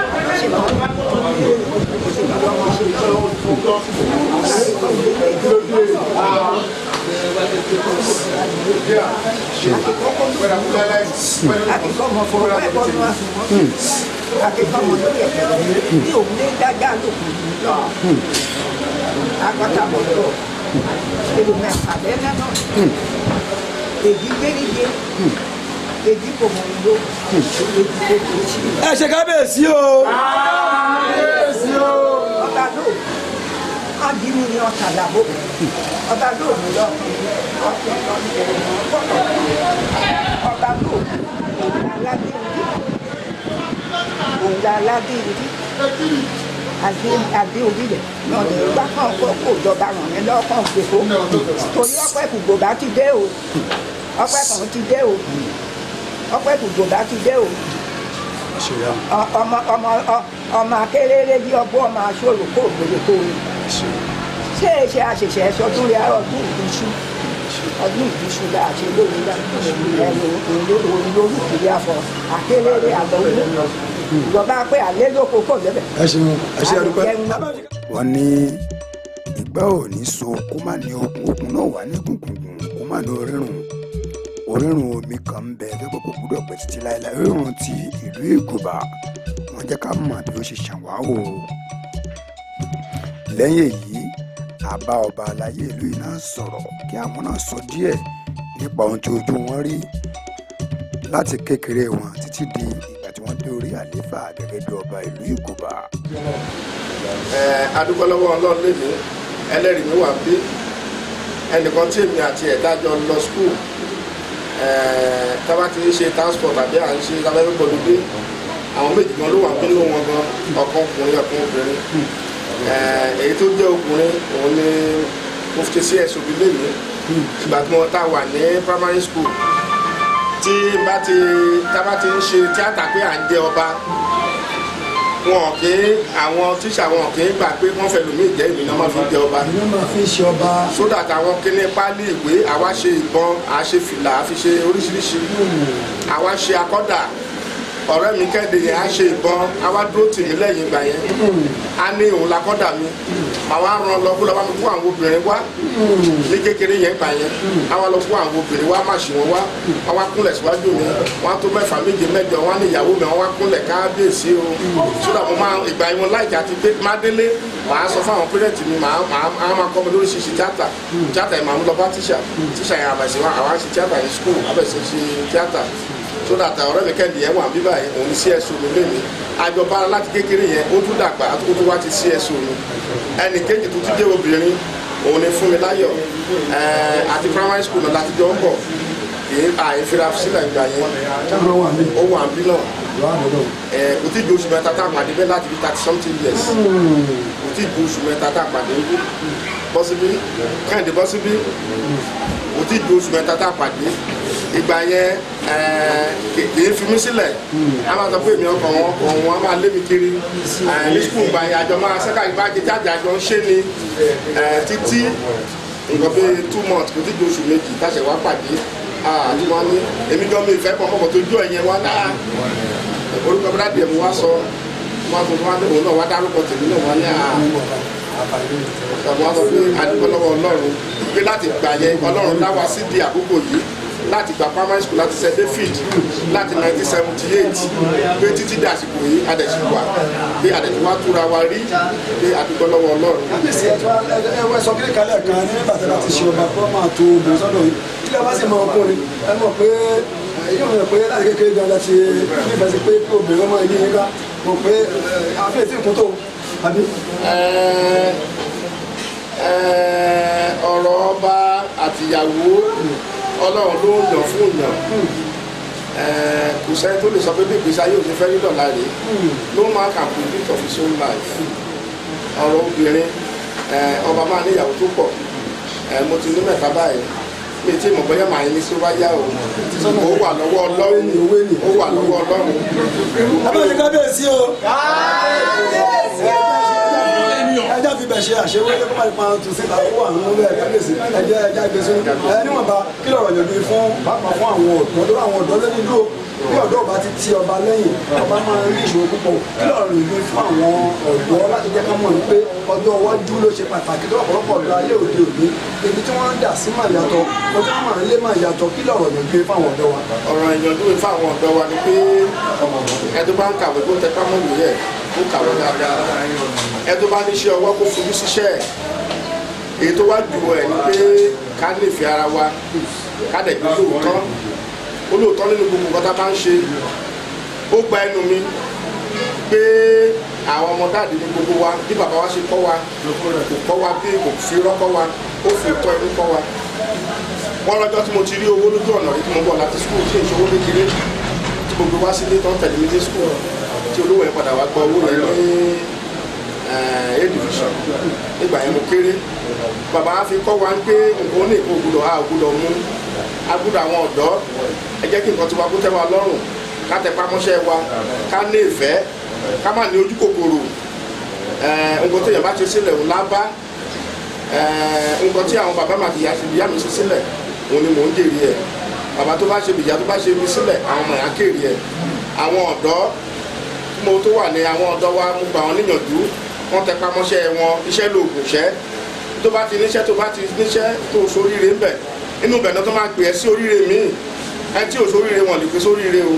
akíkọ́mọ fọwọ́ ẹ̀kọ́ ní wàá fún akíkọ́mọ lórí ẹ̀kẹ́ ní òun lé dájá lókun lọ akọ́tàbọ̀ lọ èrò mẹ́fà lẹ́nà náà èyí gbéríje èyí kò mọ̀ ló èyí kò tó ṣí. Ẹ ṣe kábíyèsí o. Ọba ló ábímú ni ọ̀tà làbó ọba ló mú lọ ọba ló òǹdà aládìrí àdé orílẹ̀ náà ní ìgbà kan kó jọba ràn mí lọ́kàn gbèkó torí ọpẹ́ kùgbò bá ti dé o ọpẹ́ kan ti dé o ọpẹ́ kùgbò bá ti dé o ọmọ akérèrè bí ọgbọ́n ọmọ aṣọ́rò kó ògbèrè kó o ṣé èṣe àṣẹṣẹ ẹṣọdún rẹ ọdún ìbíṣu la àṣẹ lórí ẹnu òun lórúkìrí afọ akérèrè àtọwé ìjọba pé àlejò kókó lẹbẹ. Ẹ ṣeun, ẹ ṣe àdúpẹ́. wọ́n ní ìgbà ò ní so kó má ní okùn náà wà ní gùngùngùn kó má ní orírun omi kan ń bẹ tó kò gbúdọ̀ pẹ́ títí láéláé orírun ti ìlú Ìgòbà wọ́n jẹ́ ká mọ̀ bí ó ṣe ṣàn wá o. lẹ́yìn èyí àbá ọba aláyé ìlú yìí náà sọ̀rọ̀ kí àwọn náà sọ díẹ̀ nípa ohun tí ojú wọn rí láti kékeré wọn títí di ìgbà tí wọ́n dé orí àlééfà gẹ́gẹ́ bí ọba ìlú Ìgòbà. adúgbò lọ́wọ́ Ọlọ́run lèmi ẹlẹ́rìí mi wà bí ẹnìkan tí èmi àti ẹ̀dá jọ lọ skul tábà ti ń ṣe transport àbí à ń ṣe lábẹ́bẹ́ pọ̀lú dé àwọn méjì gan ló wà nínú wọn gan ọ̀kan ọkùnrin ọ̀kan obìnrin èyí tó jẹ́ ọkùnrin òun ni mo fi sí ẹ̀sùn bí lèmi ìgbà tí wọ́n tá wà ní primary school tí tábà ti ń ṣe tíátà pé à ń jẹ ọba wọn kì í àwọn tíṣà wọn kì í gbà pé wọ́n fẹ́ lómi ìjẹ́ ìlú náà máa fi jẹ ọba. Ìlú máa fi ṣe ọba. sódà táwọn kíní pálí ìwé àwa ṣe ìbọn àá ṣe fìlà àfi ṣe oríṣiríṣi àwa ṣe akọ́dà ọ̀rẹ́ mi kẹ́de yẹn á ṣe ìbọn àwa dúró tì mí lẹ́yìn ìgbà yẹn á ní òun lakọ́dà mi àwa ràn lọ kó lọ bá mi kó àwọn obìnrin wá ní kékeré yẹn gbà yẹn àwa lọ kó àwọn obìnrin wá má ṣì wọ́n wá àwa kúnlẹ̀ síwájú mi wọ́n á tó mẹ́fà méje mẹ́jọ wọ́n á ní ìyàwó mi wọ́n á kúnlẹ̀ kábíyèsí o sódà mo máa ìgbà yẹn láìka àti pé má délé màá sọ fáwọn pírẹ̀tì mi màá kọ́ mi lórí ṣíṣe tíátà yẹn màá mú lọ bá tíṣà yẹn àbẹ̀sí wa àwa ṣe tíátà yẹn skul àbẹ̀sí ṣe tíátà so that ọ̀rẹ́ mi kẹ́ndì yẹn wà bíbá yẹn òun ní CSO mi lé mi àjọba láti kékeré yẹn ó tún dàgbà ó tún wá ti CSO mi ẹnì kejì tó ti dé obìnrin òun ní Fúnmiláyọ̀ àti primary school náà láti jọ ń bọ̀ àìfira sílẹ̀ ìgbà yẹn ó wà bí náà kò tí ju oṣù mẹ́ta tá a pàdé bẹ́ẹ̀ láti fi 30-something years kò tí ju oṣù mẹ́ta tá a pàdé bọ́sibí Kẹ́hìndé bọ́sibí kò tí ju oṣù mẹ́ta tá a pàdé ìgbà yẹn kì í fi mí sílẹ̀ a máa sọ pé èmi ọkọ̀ wọn a máa lé mi kiri ní skul gba yẹn àjọ máa sẹ́ka ìbájẹ jáde àjọ ń ṣe ni títí nǹkan bí 2 months kò tí ju oṣù méjì táṣẹ̀ wá pàdé àti wọn ní èmi jọ mi ìfẹ́ pọ̀ mọ́kàn tó jó ẹ̀yẹn wá náà orúkọ bí dáàbì ẹ̀mú wá sọ wọn tó wá ní òun náà wá dárúkọ tèmi náà wá ní àwọn sọ pé àdúgbò lọ́wọ́ Ọlọ́run pé láti gbà yẹn Ọlọ́run láwa sí di àkókò yìí láti gba primary school láti St. David láti 1978 pé títí dé àsìkò yìí adẹ̀síwà pé adẹ̀síwà túra wa rí pé àdúgbò lọ́wọ́ Ọlọ́run. Kábíyèsí ẹwẹ́ sọ kí kalẹ̀ kan ní nígbà tí láti ṣe ọba kọ́ máa tó obìnrin sọ́dọ̀ yìí kí lè wá sí mọ ọkùnrin ẹ mọ̀ pé yóò mọ̀ pé láti kékeré gan láti nífẹ̀ẹ́ sí pé kí obìnrin ọmọ ẹni yín ká mọ̀ pé àfihàn tí kò tó àbí. ọ̀rọ̀ ọba àtìyàwó Ọlọ́run ló ń yàn fún yàn kò sẹ́ni tó lè sọ pé bí ìgbésí ayé òṣèfẹ́ rí dọ̀la rèé no man can predict of his own life ọ̀rọ̀ obìnrin ọba máa ní ìyàwó tó pọ̀ mo ti ní mẹ́ta báyìí mi tí mo bọ́yá màá ní sí wáyà o ó wà lọ́wọ́ Ọlọ́run ó wà lọ́wọ́ Ọlọ́run. Kábíyèsí o. Ẹja fi bẹ̀ ṣe àṣewọlé kó má lè pa tún síta kó wà nínú bẹ́ẹ̀ kábíyèsí ẹjẹ ẹja gbèsè níwọ̀nba kí lọ̀rọ̀ yọ̀dù fún pàápàá fún àwọn ọ̀dọ́ tó àwọn ọ̀dọ́ lónìí dúró bí ọ̀dọ́ ọba ti ti ọba lẹ́yìn ọba máa ń rí ìṣòro púpọ̀ kí lọ̀rọ̀ yọ̀dù fún àwọn ọ̀dọ́ láti jẹ́ ká mọ̀ wípé ọjọ́ iwájú ló ṣe pàtàkì tó ọ̀pọ̀lọpọ̀ ọ̀dọ́ ayé òde òní ibi tí wọ́n ń dà sí máa yàtọ̀ ọjọ́ máa ń lé máa yàtọ̀ kí lọ̀rọ̀ yọ̀dù fún àwọn ọ̀dọ́ wa. ọ̀rọ̀ ìyànjú fún àwọn ọ̀dọ́ wa ni pé ẹni bá ń kàwé kó tẹ ká mọ́ ìwé ẹ̀ kó kàwé dáadáa ẹni bá ní iṣẹ́ ọwọ́ kó fojú síṣẹ́ èyí tó wá jù ẹ̀ ni pé ká nífẹ̀ẹ́ ara wa ká dẹ̀ gbé olóòótọ́ nínú gbogbo nǹkan tá a bá ń ṣe ó gba ẹnu mi pé àwọn ọmọ dáàdì ní gbogbo wa bí bàbá wa ṣe kọ́ wa kò kọ́ wa bí kò fi irọ́ kọ́ wa ó fi tọ́ inú kọ́ wa wọ́n lọ́jọ́ tí mo ti rí owó lójú ọ̀nà rí tí mo bọ̀ láti skul tí ìṣòwò kékeré tí mo gbé wá sílé tó ń tẹ̀lé mi dé skul tí olówó yẹn padà wá gba owó yẹn ní division nígbà yẹn mo kéré bàbá wa fi kọ́ wa ń pé nǹkan ní ìkó ògùdọ̀ mú agbúdọ̀ àwọn ọ̀dọ́ ẹ jẹ́ kí nǹkan tí wa kó tẹ́ wa lọ́rùn ká tẹpá mọ́ṣẹ́ wa ká ní ìfẹ́ ká má ní ojú kòkòrò nǹkan tó yẹ bá ṣe sílẹ̀ òun lábá nǹkan tí àwọn bàbá màtí ìyá mi ṣe sílẹ̀ òun ni mò ń jèrè ẹ̀ bàbá tó bá ṣe bìyà tó bá ṣe mi sílẹ̀ àwọn ọmọ yà kéré ẹ̀ àwọn ọ̀dọ́ mo tó wà ní àwọn ọ̀dọ́ wa mo gbà wọn níyànjú wọ́n tẹpá mọ́ṣẹ́ wọn iṣẹ́ lóògùn ṣẹ́ tó bá ti níṣẹ́ tó sóríire ń bẹ̀ inú bẹ̀ náà tó máa pè ẹ́ sí oríire míì ẹ tí ò sóríire wọn lè pè sóríire o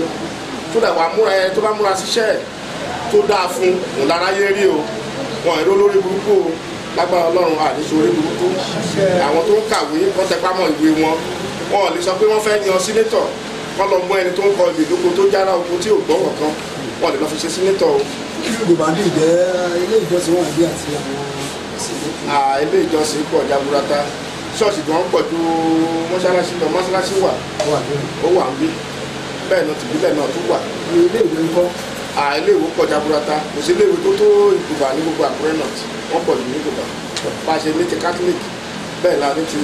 tó dà wà múra ẹ tó bá múra síṣẹ́ tó dáa fún òun lára yé rí o wọn èrò lórí burúkú o lágbára ọlọ́run àdéṣe orí burúkú àwọn tó ń kàwé wọ́n tẹpá mọ́ ìwé wọn wọn lè sọ pé wọ́n fẹ́ yan sínétọ̀ wọ́n lọ mú ẹni tó ń kọ ìgbèdóko tó jára oko tí ò gbọ́ kankan wọn lè lọ fi ṣe sínétọ̀ o. Yorùbá ní ìjẹ́ ilé ìjọsìn wọn àbí àti àwọn ilé ìjọsìn pọ̀ jaburata ṣọ́ọ̀ṣì gan pọ̀ ju mọ́ṣáláṣí lọ mọ́ṣáláṣí wà ó wà ń bí bẹ́ẹ̀ náà tìbílẹ̀ náà tún wà. ilé ìwé ń kọ́. ilé ìwé pọ̀ jaburata kò sí ilé ìwé tó tó Ìkòbá ní gbogbo Àkúrẹ́ náà wọ́n pọ̀ jù ní Ìkòbá bá a ṣe ní ti Catholic bẹ́ẹ̀ la ní ti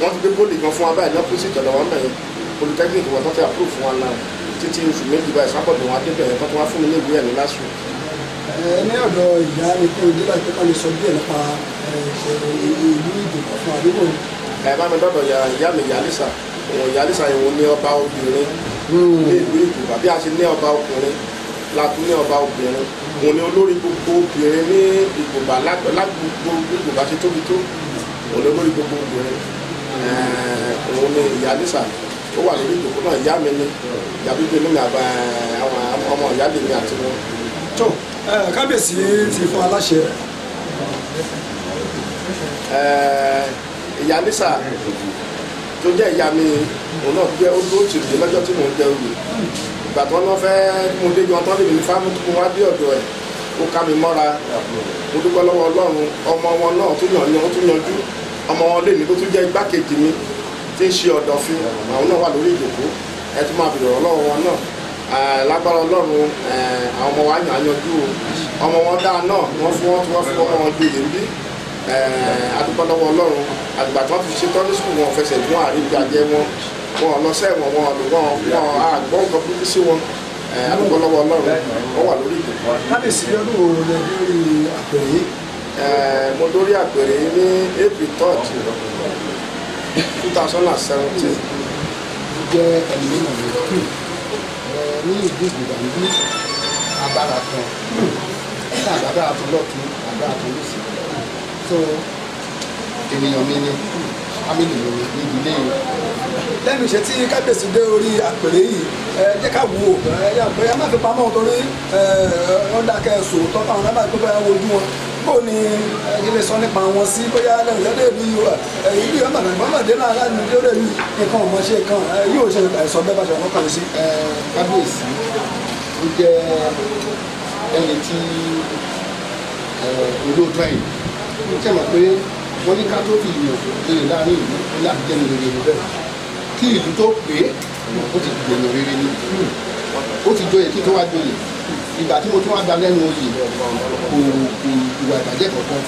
wọ́n ti gbé pólì gan fún wa báyìí ní ọ́pọ́sìtì ọ̀dọ̀ wọn bẹ̀yẹn polytechnic wọn tó ti approve fún wa náà títí oṣù méjì báyìí sábọ̀dọ̀ wọn adébẹ̀yẹn tó wá fún mi ní ìwé ẹ̀ ní last week. ní ọ̀dọ̀ ìyá ni kí o dé láti pé ká lè sọ díẹ̀ nípa ìlú Ìjòkó fún àdúgbò. bá mi dọ́dọ̀ ìyá mi Yálísà Yálísà yẹn wọ́n ní ọba obìnrin ní ìlú Ìjòkó bí a ṣe ní ọba ọkùnrin la tún ní ọba obìnrin wọ́n ní olórí gbogbo obìnrin ní Ìjòkó lágbègbè Ìjòkó ṣe tóbi tó wọ́n ní olórí gbogbo obìnrin wọ́n ní Yálísà ó wà lórí Ìjòkó náà ìyá mi ní ìyá bíbí mi ní àwọn ọmọ ìyá mi àti wọn. tó kábíyèsí ti fún aláṣẹ. ìyá Lísà tó jẹ́ ìyá mi òun náà jẹ́ olóòtú ìdè lọ́jọ́ tí mò ń jẹ oyè ìgbà tí wọ́n fẹ́ mo dé yan tán lè ní fáwọn tó wá dé ọ̀dọ̀ ẹ̀ ó ká mi mọ́ra mo dúpẹ́ lọ́wọ́ Ọlọ́run ọmọ wọn náà tó yanjú ọmọ wọn lè ní tó tún jẹ́ igbákejì mi tí ń ṣe Ọ̀dọ̀fin àwọn náà wà lórí ìjòkó ẹ tún máa bèrè ọlọ́run wọn náà lágbára Ọlọ́run àwọn ọmọ wa yàn á yanjú o ọmọ wọn dáa náà wọ́n fún ọmọ wọn gbèrè ń bí adúpẹ́ lọ́wọ́ Ọlọ́run àgbà tí wọ́n ti ṣe tọ́lú sùkúl wọn fẹsẹ̀ fún àrígbàjẹ́ wọn lọ sẹ́wọ̀n wọn àgbọ̀n nǹkan burúkú sí wọn adúpẹ́ lọ́wọ́ Ọlọ́run wọ́n wà lórí ìdìbò. kábíyèsí ọdún wo lè lórí àpèrè yìí. mo dórí àpèrè ní April 3rd 2017. jẹ́ ẹ̀mí ìrìn ní ìlú Ìgbòho ní agbára kan ní agbára kan lọ́tún agbára kan lọ́sì so ènìyàn mi ni fámìlì mi ni ní ìdílé yìí. lẹ́nu iṣẹ́ tí kábíyèsí dé orí àpèrè yìí jẹ́ ká wo ẹ má fi pamọ́ torí wọ́n dákẹ́ sòótọ́ táwọn náà bá gbé báyà wojú wọn bó ni ilé sọ nípa wọn sí bóyá lẹ́nu lẹ́dẹ̀ ìlú ìlú ọmọdé náà láti lórí ìlú nǹkan ọmọ ṣe kan yóò ṣe ẹ̀sọ́ bẹ́ẹ̀ bá ṣe wọ́n kàn sí. kábíyèsí ó jẹ́ ẹni tí olóòótọ́ yìí ó tẹ̀ mọ̀ pé wọ́n ní ká tó fi ìlú lè láàrin ìlú láti jẹ́ nínú rere bẹ́ẹ̀ kí ìlú tó pé ó ti gbèrò rere ni ó ti joyè kí tó wá joyè ìgbà tí mo tún wá gba lẹ́nu oyè kò ìwà ìbàjẹ́ kankan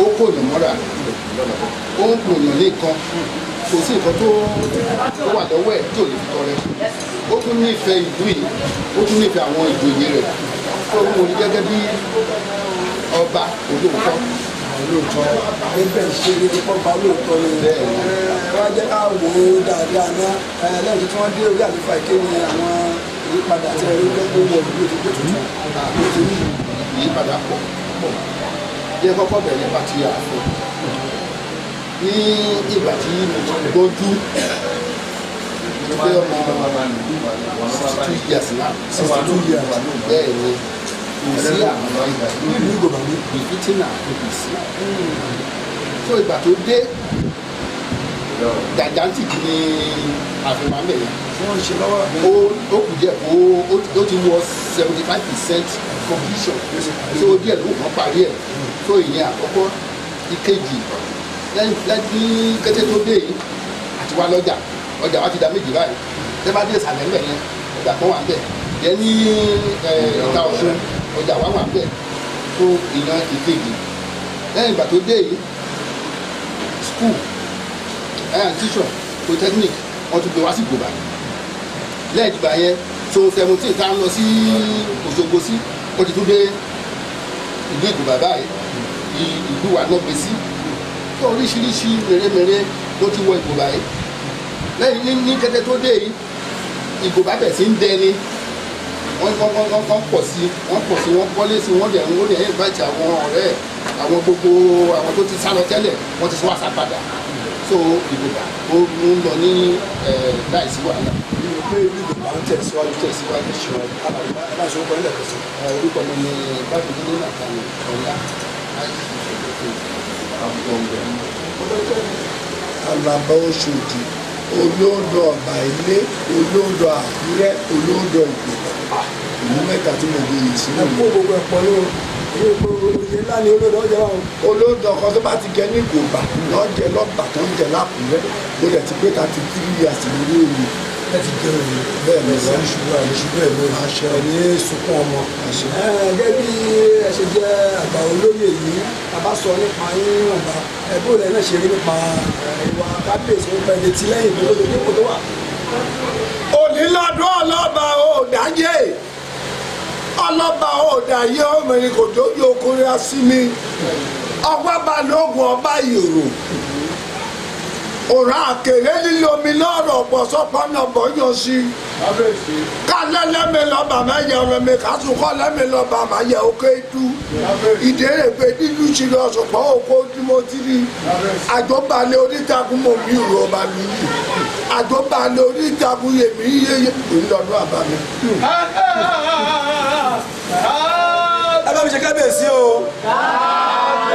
ó kò yàn mọ́ra ó ń pò yàn nìkan kò sí nǹkan tó wà lọ́wọ́ ẹ̀ tí ò lè fi tọrẹ ó tún nífẹ̀ẹ́ ìlú yìí ó tún nífẹ̀ẹ́ àwọn ìjòyè rẹ̀ tó ń wọlé gẹ́gẹ́ bí ọba olóòótọ́ ẹgbẹ́ ìṣeré ní pọ́npá olóòótọ́ ni wá jẹ́ ká wò ó dáadáa ná lẹ́yìn tí wọ́n dé orí àlefa ìkéde àwọn ìyípadà tí ẹ̀rí gbẹ́gbẹ́ wọ̀ ní ojú tó tuntun àti ìyípadà pọ̀ jẹ́ kọ́kọ́ bẹ̀rẹ̀ bá ti àfọ̀ ní ìgbà tí mo ti gbójú pé ọmọ 62 years náà 62 years bẹ́ẹ̀ ni kò sí àwọn ìfitínà apc so ìgbà tó dé gigantic ni àfihàn mẹ́yà wọ́n ṣe lọ́wọ́ ó kù díẹ̀ ó ti wọ 75% completion so díẹ̀ ló kàn parí ẹ̀ so ìyẹn àkọ́kọ́ ìkejì lẹ́yìn kété tó dé yìí àti wá lọ́jà ọjà wa ti da méjì báyìí tẹ́ bá dé ìsàlẹ̀ ńbẹ̀ yẹn ọjà kan wà ńbẹ̀ yẹn ní ìta ọ̀ṣun ọjà wa wà ńbẹ̀ tó ìyan ìkejì lẹ́yìn ìgbà tó dé yìí school teacher polytechnic wọ́n tún gbé wá sí Ìgbòbà lẹ́yìn ìgbà yẹn so 17 tá a lọ sí Òṣogbo sí ó ti tún dé ìlú Ìgbòbà báyìí ìlú wa náà gbé sí tó oríṣiríṣi mèremère ló ti wọ Ìgbòbà yìí lẹ́yìn ní kété tó dé yìí Ìgbòbà bẹ̀ sí ń dẹni wọ́n pọ̀ sí wọ́n kọ́lé sí wọ́n dẹ̀ ń bàjẹ́ àwọn ọ̀rẹ́ àwọn gbogbo àwọn tó ti sá lọ tẹ́lẹ̀ wọ́n ti sọ àṣà padà so Ìgbòbà ó ń lọ ní láìsí wàhálà. pé Ìgbòbà ń tẹ̀síwájú ṣùgbọ́n aláṣọ ọkọ̀ ilẹ̀ kọ̀ọ̀sán. orúkọ mi ni bákúndé nàkàní ọ̀la Àlàbá Ọ̀ṣọ́dì olóńdó ọba ilé olóńdó Àkúrẹ́ olóńdó Ìgbòbà ìlú mẹ́ta tí mo gbé yìí sí. ẹ kó gbogbo ẹ̀pọ̀ ló oyè ńlá ni olóńdó ọjà wa. olóńdó ọkọ tó bá ti jẹ ní Ìgbòbà lọ́jẹ lọ́gbà tó ń jẹ lákùrẹ́ bó dẹ̀ ti pé 33 years lórí òye. ẹ ti jẹ òye bẹ́ẹ̀ ni wọ́n ṣubú àìṣubú ẹ̀ ló máa ṣe ọ ní sunkún ọmọ. gẹ́gẹ́ bí ẹ ṣe jẹ́ àgbà olóyè yìí a bá sọ nípa yín ọba ẹ̀bùn rẹ̀ náà ṣe rí nípa ìwà kábíyèsí nípa ẹni tí lẹ́yìn tó lóde dípò tó wà. onílọ́dún ọlọ́ba òdáyé ọlọ́ba òdáyé ọmọnìyàn kò dójú okòrè sí mi ọgbà balógun ọba ìyòrò òrà àkèrè lílo mi lọ́rọ̀ ọ̀pọ̀sọ́pọ̀ náà bọ́yọ̀ sí i kálẹ̀ lẹ́mi lọ́ba mẹ́yẹ ọlọ́mi kásùkọ́ lẹ́mi lọ́ba mẹ́yẹ òkè tú ìdérè pé nínú ìṣirò ọ̀sọ̀pọ̀ òkò ojúmọ́tìrì àjọbalẹ̀ onítakùn mọ̀ mí ìrò ọba mi yìí àjọbalẹ̀ onítakùn yèmí yéye ìlọ́dún àbámi. ẹ bá mi ṣe kábíyèsí o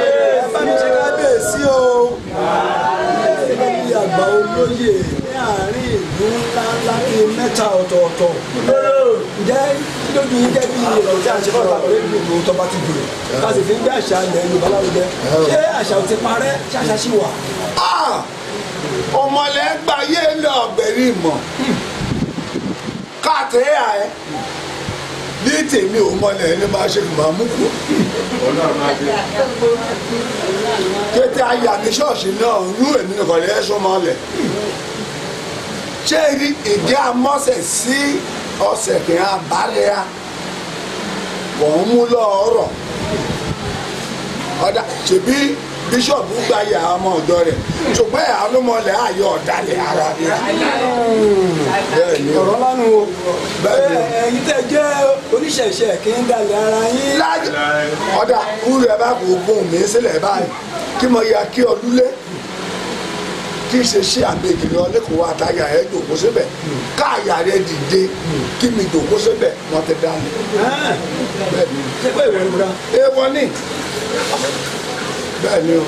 ẹ bá mi ṣe kábíyèsí o àgbà olóyè ní àárín ìlú ńláńlá bíi mẹ́ta ọ̀tọ̀ọ̀tọ̀ ǹjẹ́ lójú yín jẹ́ bí ìrọ̀lẹ́ tí a ṣe fọ́nà pàtó lórí ìlú tó bá ti dùn ká sì fi ń gbé àṣà ilẹ̀ Yorùbá lárugẹ ṣé àṣà ò ti parẹ́ ṣé àṣà ṣì wà. ọmọlẹ́ gba yé lọ ọ̀gbẹ̀rì mọ̀ káàtẹ́ ẹ̀ ní tèmi ò mọlẹ̀ ẹni máa ṣe fún màmú kù. kété ayé àmì ṣọ́ọ̀ṣì náà rú èmi nìkan lè ṣọ́ mọ́lẹ̀. ṣé ìdí amọ́sẹ̀ sí ọ̀sẹ̀ kì í abalẹ̀ ya kò ń mú lọ́ọ̀rọ̀ ọ̀dà ṣèbí bíṣọ̀bù gba yà ọmọ ọ̀dọ́ rẹ̀ ṣùgbọ́n ẹ̀ alómọlẹ̀ ayọ̀ ọ̀dàlẹ̀ ara rẹ̀. bẹ́ẹ̀ni ọ̀rọ̀ lánàá o ẹ̀yin tẹ́ jẹ́ oníṣẹ̀ṣẹ̀ kí ń dalẹ̀ ara yín. ọ̀dà wúrọ̀ ẹ̀ bá kò gún mi sílẹ̀ báyìí kí mo ya kí ọ lúlé kí ṣe ṣe àgbègbè lọ lẹ́kọ̀ọ́ àtàyà ẹ̀ jòkó síbẹ̀ káàyà rẹ̀ dìde kí mi jòkó síbẹ̀ wọ́n ti dá mi. ṣé pé ìwọ ni mo dá. èèwọ̀ ni bẹ́ẹ̀ ni o